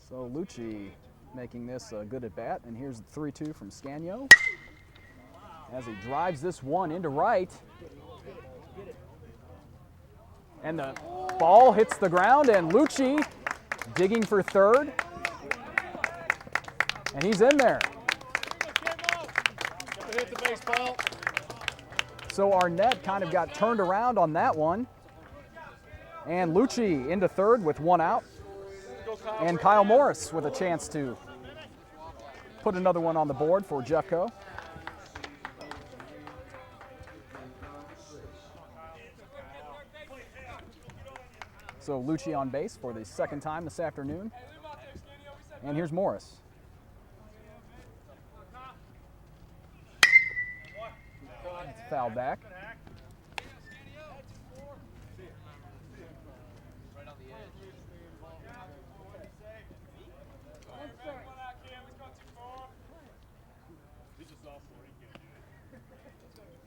So Lucci making this a good at bat, and here's the 3-2 from Scanio as he drives this one into right. And the ball hits the ground, and Lucci digging for third. And he's in there. Hit the baseball. So Arnett kind of got turned around on that one. And Lucci into third with 1 out. And Kyle Morris with a chance to put another one on the board for Jeffco. So Lucci on base for the second time this afternoon. And here's Morris. It's foul back.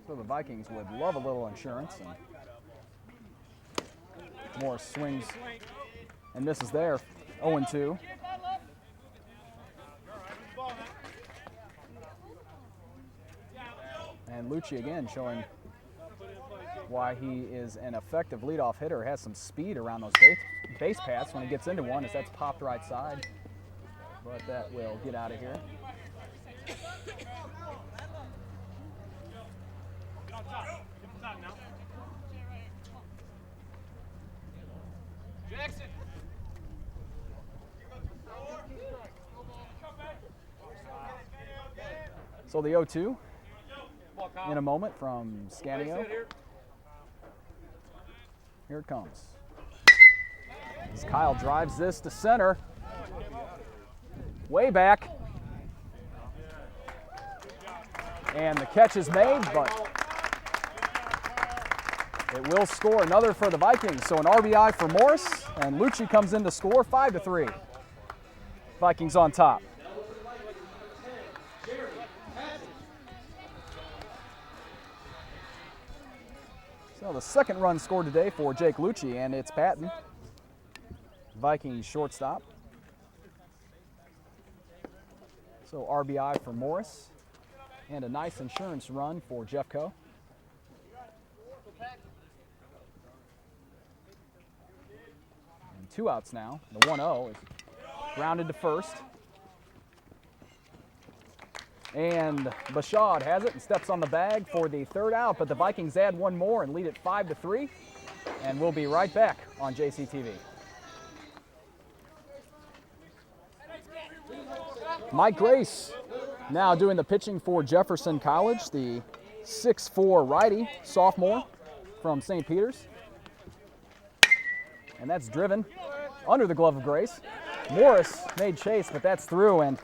So the Vikings would love a little insurance. And Morris swings and misses there, 0-2. And Lucci again showing why he is an effective leadoff hitter, has some speed around those base paths when he gets into one, as that's popped right side. But that will get out of here. So the 0-2 in a moment from Scanio. Here it comes. As Kyle drives this to center. Way back. And the catch is made, but it will score another for the Vikings. So an RBI for Morris, and Lucci comes in to score 5-3. Vikings on top. So the second run scored today for Jake Lucci, and it's Patton, Vikings shortstop. So RBI for Morris, and a nice insurance run for Jeffco. And 2 outs now. The 1-0 is grounded to first. And Bashad has it and steps on the bag for the 3rd out, but the Vikings add 1 more and lead it 5-3. And we'll be right back on JCTV. Mike Grace now doing the pitching for Jefferson College, the 6'4" righty sophomore from St. Peter's. And that's driven under the glove of Grace. Morris made chase, but that's through, and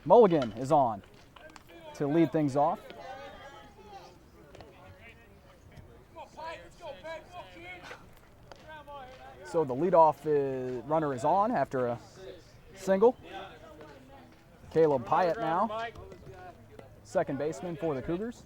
Mulligan is on to lead things off. So the leadoff runner is on after a single. Caleb Pyatt now, second baseman for the Cougars.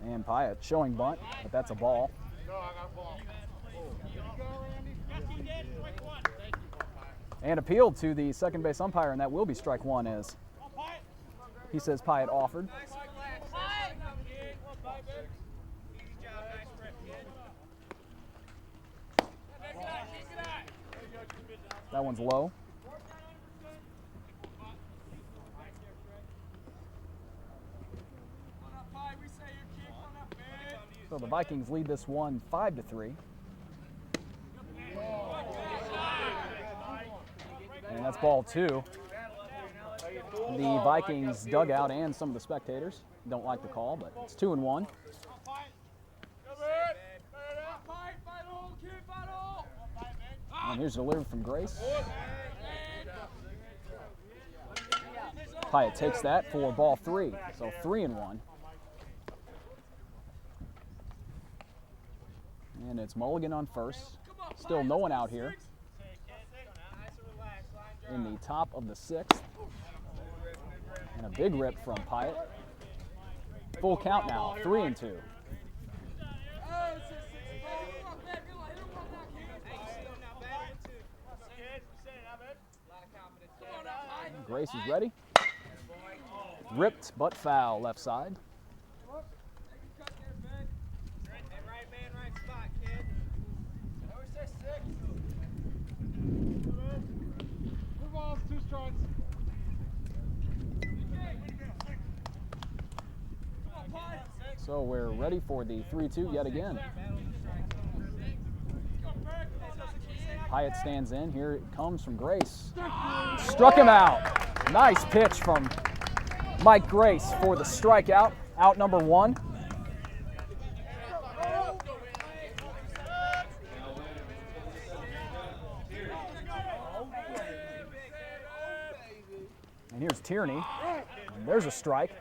And Pyatt showing bunt, but that's a ball. And appealed to the second base umpire, and that will be strike 1 as he says Pyatt offered. That one's low. So the Vikings lead this one 5-3. And that's ball 2. The Vikings dugout and some of the spectators don't like the call, but it's 2-1. And here's a delivery from Grace. Pyatt takes that for ball 3, so 3-1. And it's Mulligan on first. Still no one out here in the top of the 6th. And a big rip from Pyatt. Full count now, 3-2. Grace is ready. Ripped but foul left side. So we're ready for the 3-2 yet again. Pyatt stands in. Here it comes from Grace. Struck him out. Nice pitch from Mike Grace for the strikeout. Out number 1. And here's Tierney. And there's a strike.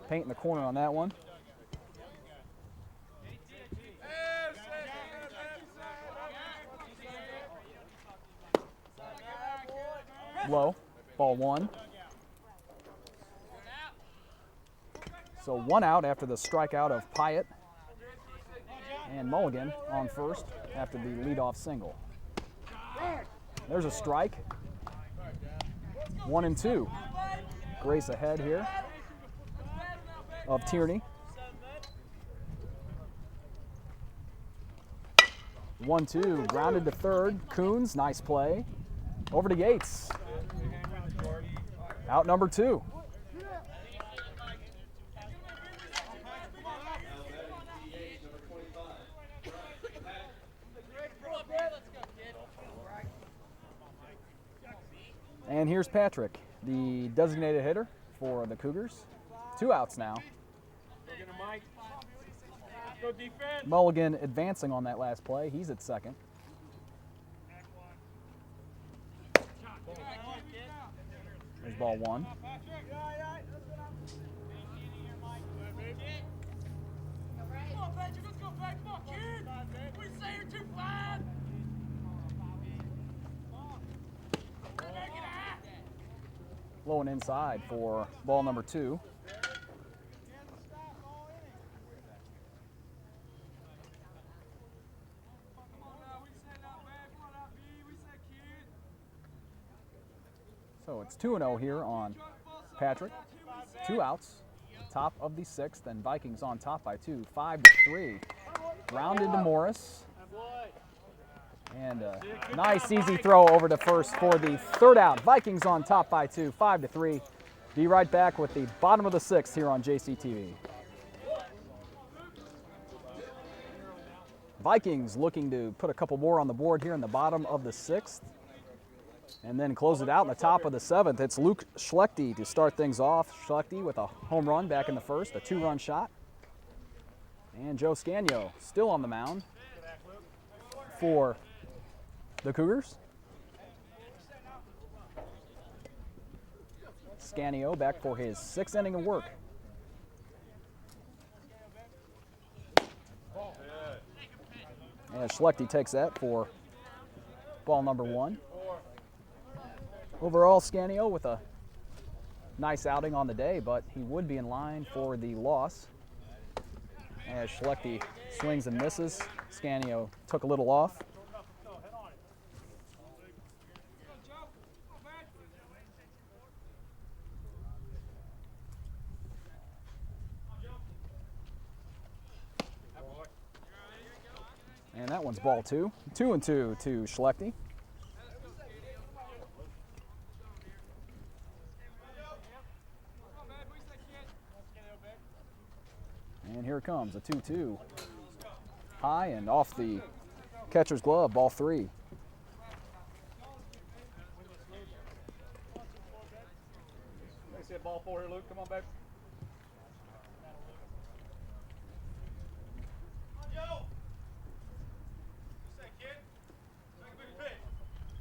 Paint in the corner on that one. Low, ball 1. So 1 out after the strikeout of Pyatt. And Mulligan on first after the leadoff single. There's a strike. 1-2. Grace ahead here of Tierney. 1-2, grounded to third. Coons, nice play. Over to Yates. Out number 2. And here's Patrick, the designated hitter for the Cougars. 2 outs now. Mulligan advancing on that last play. He's at second. There's ball 1. Low and inside for ball number 2. So it's 2-0 here on Patrick. 2 outs, top of the 6th, and Vikings on top by 2, 5-3. Rounded to Morris. And a nice easy throw over to first for the 3rd out. Vikings on top by 2, 5-3. Be right back with the bottom of the 6th here on JCTV. Vikings looking to put a couple more on the board here in the bottom of the 6th. And then close it out in the top of the 7th. It's Luke Schlechte to start things off. Schlechte with a home run back in the 1st, a 2-run shot. And Joe Scanio still on the mound for the Cougars. Scanio back for his 6th inning of work. And Schlechte takes that for ball number 1. Overall, Scanio with a nice outing on the day, but he would be in line for the loss. As Schlechte swings and misses, Scanio took a little off. And that one's ball 2. 2-2 to Schlechte. And here it comes, a 2-2. High and off the catcher's glove, ball 3. Let me see a ball 4 here, Luke. Come on, babe.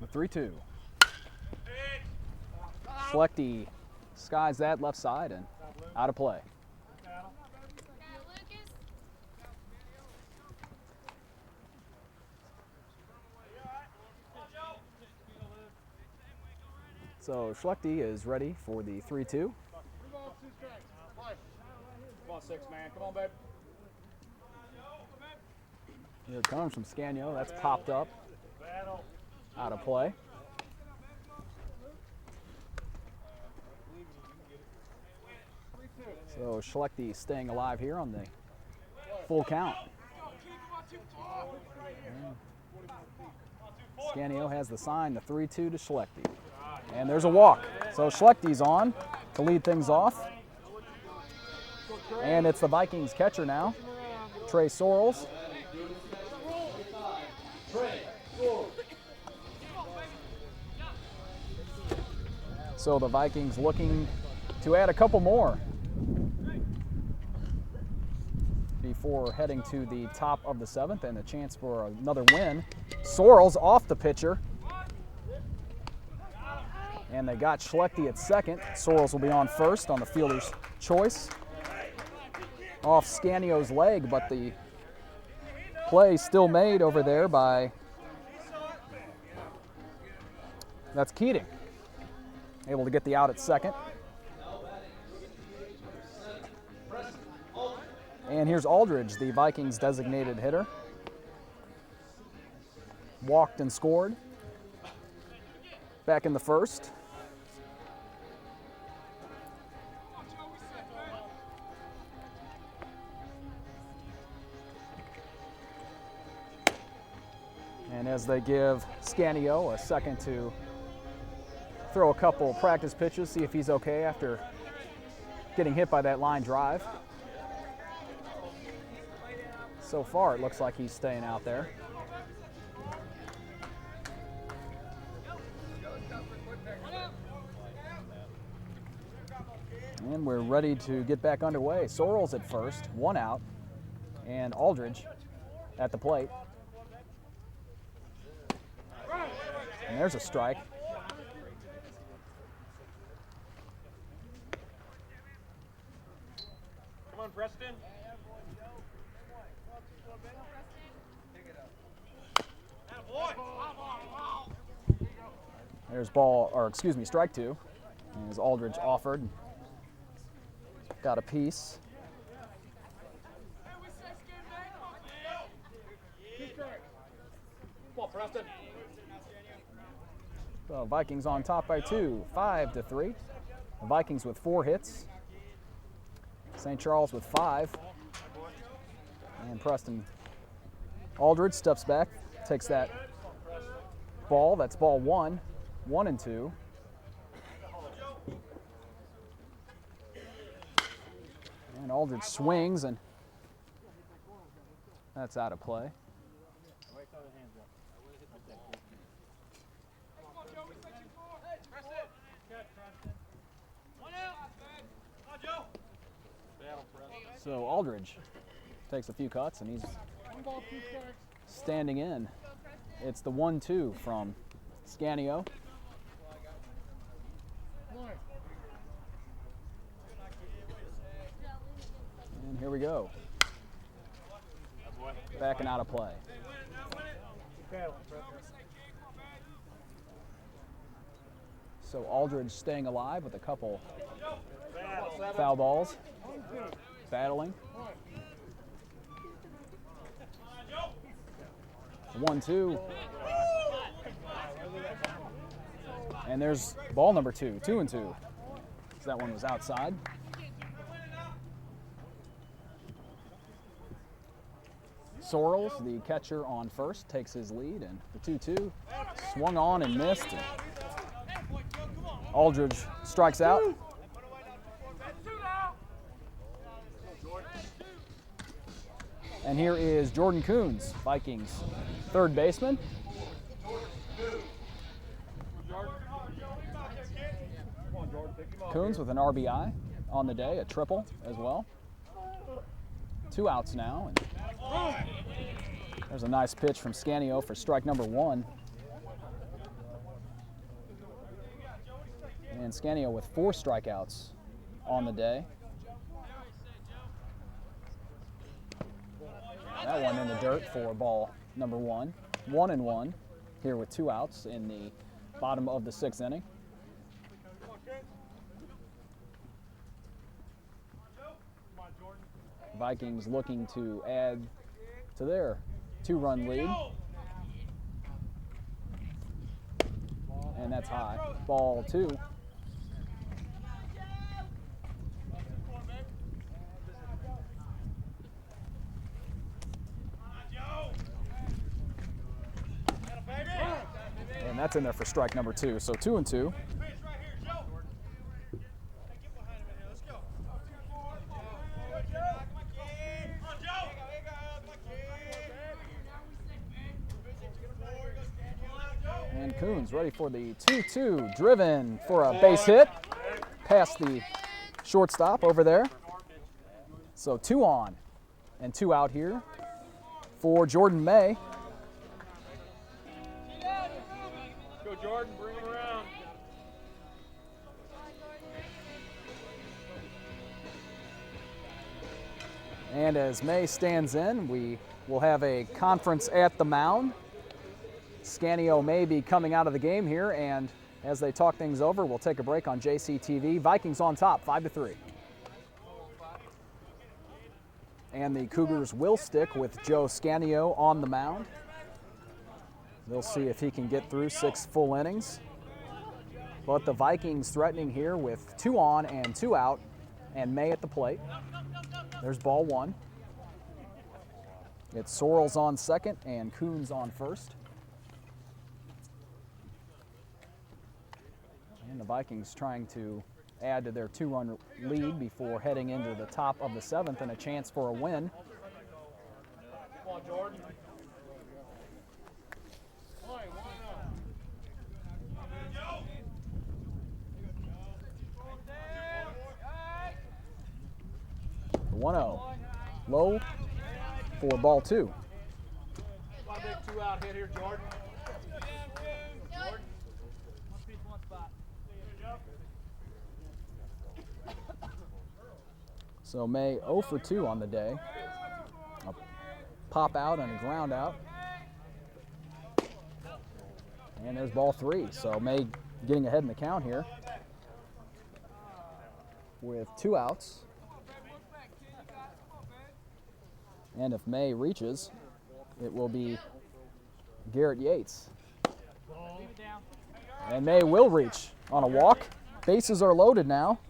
The 3-2. Schlechte skies that left side and out of play. So Schlechte is ready for the 3-2. Come on, 6, man. Come on, babe. Here it comes from Scanio. That's popped up. Out of play. So Schlechte staying alive here on the full count. Scanio has the sign, the 3-2 to Schlechte. And there's a walk. So Schlechte's on to lead things off. And it's the Vikings catcher now, Trey Sorrells. So the Vikings looking to add a couple more before heading to the top of the 7th and a chance for another win. Sorrells off the pitcher. And they got Schlechte at second. Sorrells will be on first on the fielder's choice. Off Scanio's leg, but the play still made over there by, that's Keating. Able to get the out at second. And here's Aldridge, the Vikings designated hitter. Walked and scored back in the 1st. And as they give Scanio a second to throw a couple practice pitches, see if he's okay after getting hit by that line drive. So far, it looks like he's staying out there. And we're ready to get back underway. Sorrells at first, 1 out, and Aldridge at the plate. And there's a strike. Come on, Preston. There's strike 2. As Aldridge offered, got a piece. Come on, Preston. So Vikings on top by 2, 5-3. The Vikings with 4 hits. St. Charles with 5. And Preston Aldridge steps back, takes that ball. That's ball 1, 1-2. And Aldridge swings, and that's out of play. So Aldridge takes a few cuts, and he's standing in. It's the 1-2 from Scanio. And here we go. Back and out of play. So Aldridge staying alive with a couple foul balls. Battling. 1-2. And there's ball number 2, 2-2. So that one was outside. Sorrells, the catcher on first, takes his lead, and the 2-2 swung on and missed. And Aldridge strikes out. And here is Jordan Coons, Vikings third baseman. Coons with an RBI on the day, a triple as well. 2 outs now. And there's a nice pitch from Scanio for strike number 1. And Scanio with 4 strikeouts on the day. That one in the dirt for ball number 1. 1-1 here with 2 outs in the bottom of the 6th inning. Vikings looking to add to their 2-run lead. And that's high. Ball 2. And that's in there for strike number 2. So 2-2. And Coons ready for the 2-2, driven for a base hit past the shortstop over there. So 2 on and 2 out here for Jordan May. Go, Jordan, bring him around. And as May stands in, we will have a conference at the mound. Scanio may be coming out of the game here, and as they talk things over, we'll take a break on JCTV. Vikings on top, 5-3. And the Cougars will stick with Joe Scanio on the mound. They'll see if he can get through 6 full innings. But the Vikings threatening here with 2 on and 2 out, and May at the plate. There's ball 1. It's Sorrells on second and Coons on first. And the Vikings trying to add to their 2-run lead before heading into the top of the 7th and a chance for a win. Come on, Jordan. The 1-0. Low for ball 2. Come on, big 2 out hit here, Jordan. Jordan. One piece, one spot. So May 0 for 2 on the day. A pop out and a ground out. And there's ball 3. So May getting ahead in the count here with 2 outs. And if May reaches, it will be Garrett Yates. And May will reach on a walk. Bases are loaded now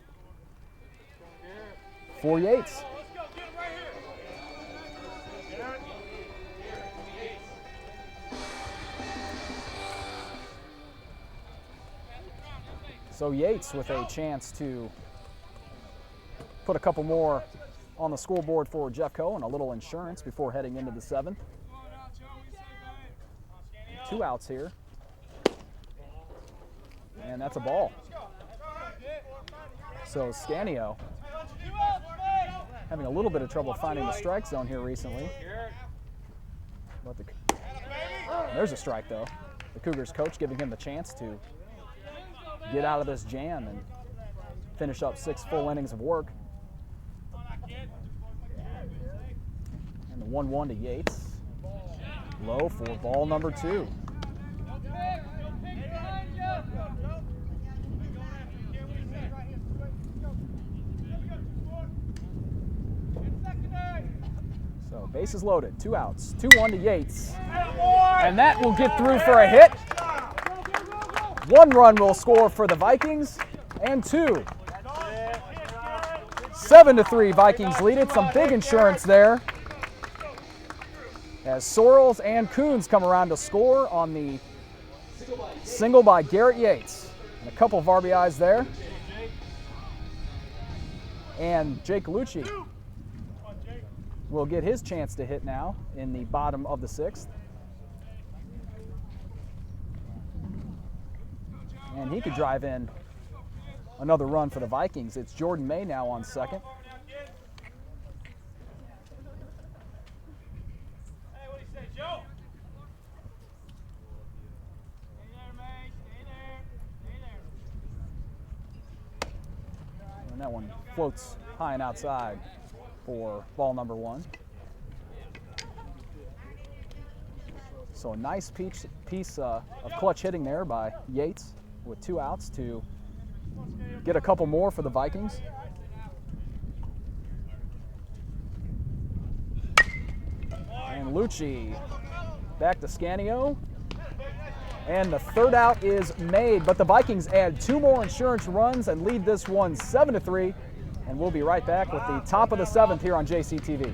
for Yates. So Yates with a chance to put a couple more on the scoreboard for Jeffco and a little insurance before heading into the 7th. 2 outs here. And that's a ball. So Scanio having a little bit of trouble finding the strike zone here recently. But there's a strike though. The Cougars coach giving him the chance to get out of this jam and finish up 6 full innings of work. And the 1-1 to Yates. Low for ball number 2. So bases loaded, 2 outs, 2-1 to Yates. And that will get through for a hit. 1 run will score for the Vikings, and 2. 7-3 Vikings lead it. Some big insurance there as Sorrells and Coons come around to score on the single by Garrett Yates. And a couple of RBIs there. And Jake Lucci will get his chance to hit now in the bottom of the 6th. And he could drive in another run for the Vikings. It's Jordan May now on second. And that one floats high and outside for ball number 1. So a nice piece of clutch hitting there by Yates with 2 outs to get a couple more for the Vikings. And Lucci back to Scanio. And the 3rd out is made, but the Vikings add 2 more insurance runs and lead this one 7-3. And we'll be right back with the top of the 7th here on JCTV.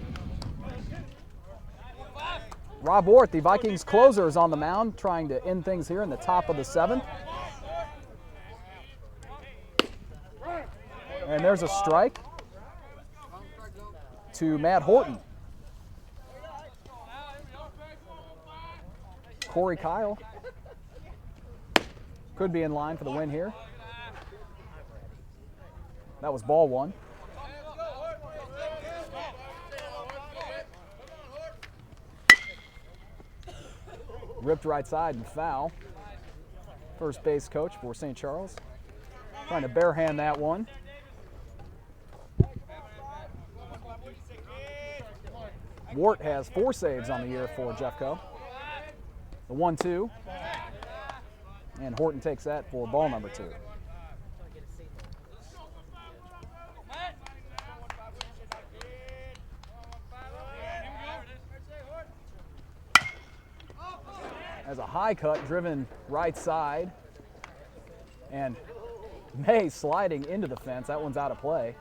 Rob Orth, the Vikings closer, is on the mound trying to end things here in the top of the 7th. And there's a strike to Matt Horton. Corey Kyle could be in line for the win here. That was ball 1. Ripped right side and foul. First base coach for St. Charles trying to barehand that one. Wart has 4 saves on the year for Jeffco. The 1-2. And Horton takes that for ball number 2. As a high cut driven right side. And May sliding into the fence. That one's out of play.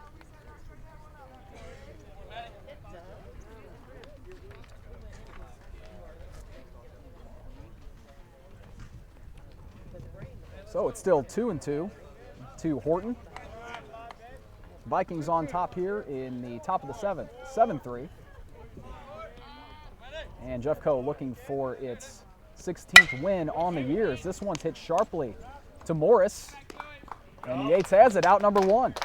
So it's still 2-2. to Horton. Vikings on top here in the top of the seventh, 7-3. And Jeffco looking for its 16th win on the year as this one's hit sharply to Morris. And the Yates has it out number 1.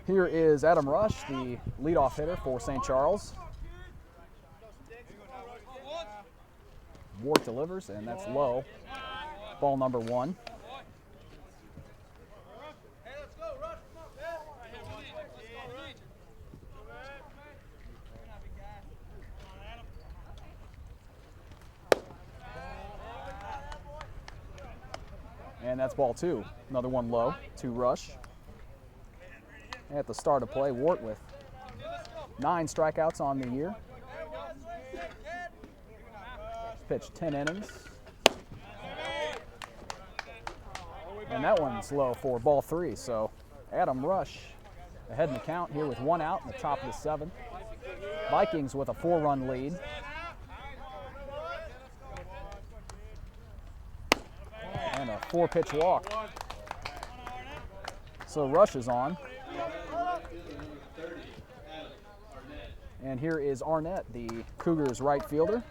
Here is Adam Rush, the leadoff hitter for St. Charles. Ward delivers, and that's low. Ball number 1. And that's ball 2. Another one low to Rush. At the start of play, Wart with 9 strikeouts on the year. Pitched 10 innings. And that one's low for ball 3. So Adam Rush ahead in the count here with 1 out in the top of the 7th. Vikings with a 4-run lead. And a 4-pitch walk. So Rush is on. And here is Arnett, the Cougars right fielder.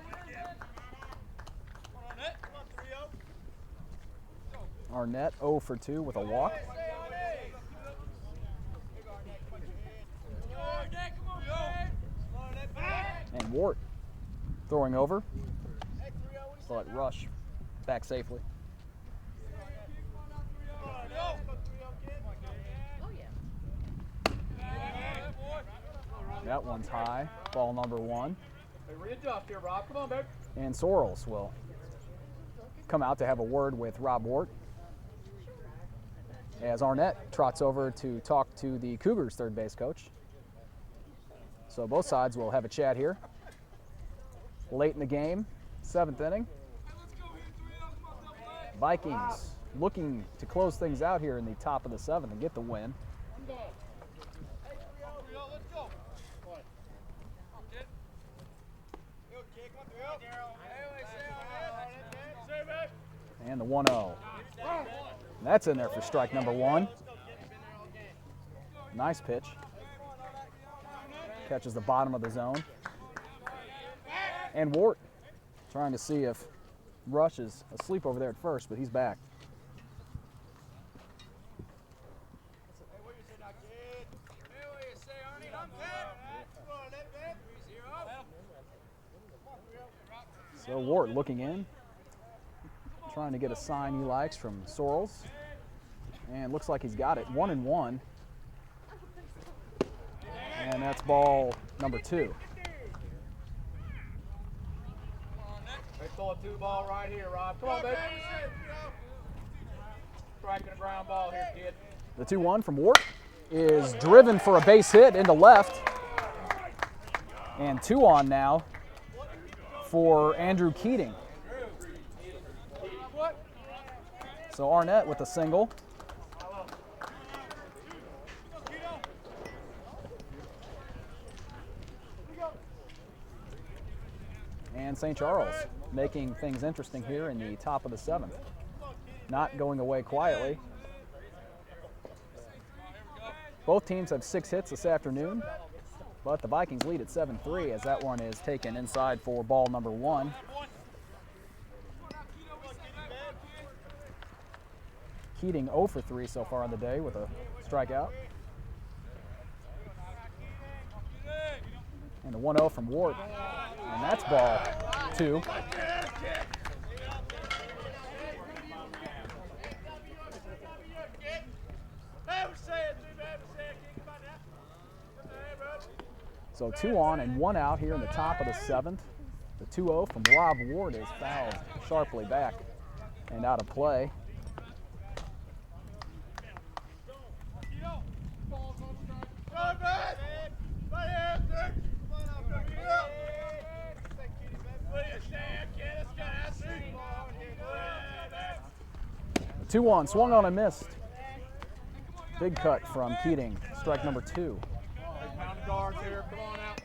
Arnett 0 for 2 with a walk. And Wart throwing over, but Rush back safely. That one's high, ball number 1. Hey, readjust here, Rob. Come on, babe. And Sorrells will come out to have a word with Rob Wart as Arnett trots over to talk to the Cougars third base coach. So both sides will have a chat here. Late in the game, 7th inning. Vikings looking to close things out here in the top of the 7th and get the win. And the 1-0. That's in there for strike number 1. Nice pitch. Catches the bottom of the zone. And Wart trying to see if Rush is asleep over there at first, but he's back. So Wart looking in, trying to get a sign he likes from Sorrells. And looks like he's got it. 1-1. And that's ball number 2. They throw a 2-ball right here, Rob. Come on, baby. Striking a ground ball here, kid. The 2-1 from Wart is driven for a base hit into left. And 2 on now for Andrew Keating. So Arnett with a single. And St. Charles making things interesting here in the top of the 7th. Not going away quietly. Both teams have 6 hits this afternoon, but the Vikings lead at 7-3 as that one is taken inside for ball number 1. Keating 0 for 3 so far on the day with a strikeout. And the 1-0 from Ward. And that's ball 2. So 2 on and 1 out here in the top of the 7th. The 2-0 from Rob Ward is fouled sharply back and out of play. The 2-1 swung on and missed. Big cut from Keating, strike number 2. Pound the guards here. Come on out.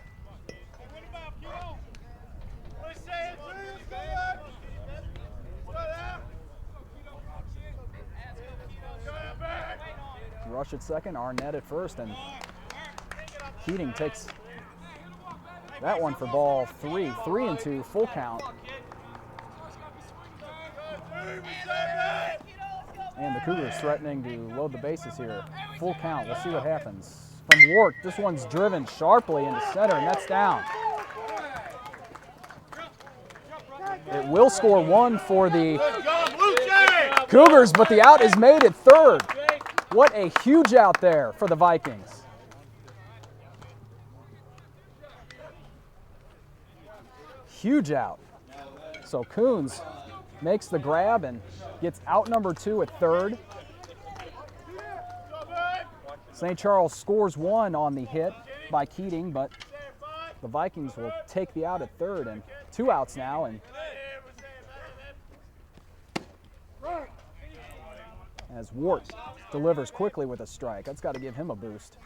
Rush at second, Arnett at first, and Keating takes that one for ball 3. 3-2, full count. And the Cougars threatening to load the bases here. Full count, we'll see what happens. From Wart, this one's driven sharply into center, and that's down. It will score 1 for the Cougars, but the out is made at third. What a huge out there for the Vikings. Huge out. So Coons makes the grab and gets out number 2 at third. St. Charles scores 1 on the hit by Keating, but the Vikings will take the out at third, and 2 outs now. And as Wart delivers quickly with a strike, that's got to give him a boost.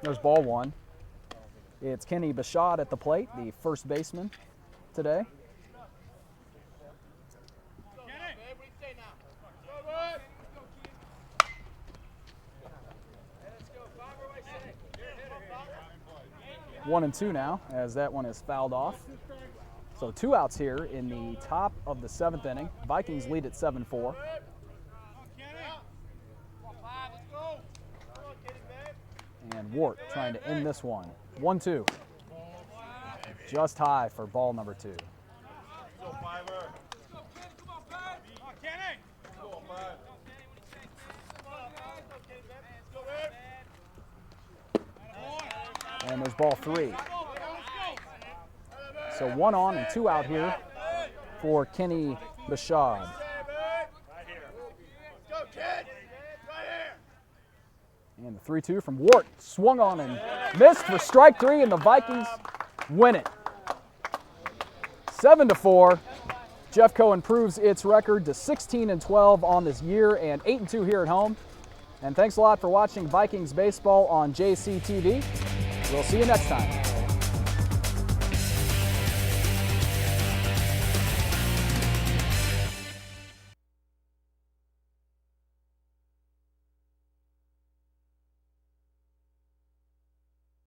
There's ball 1. It's Kenny Bashad at the plate, the first baseman today. One and 2 now, as that one is fouled off. So 2 outs here in the top of the 7th inning. Vikings lead at 7-4. And Wart trying to end this one. 1-2. Just high for ball number 2. And there's ball 3. So 1 on and 2 out here for Kenny Bashad. And the 3-2 from Wart, swung on and missed for strike 3, and the Vikings win it. 7-4. Jeffco improves its record to 16-12 on this year and 8-2 here at home. And thanks a lot for watching Vikings baseball on JC TV. We'll see you next time.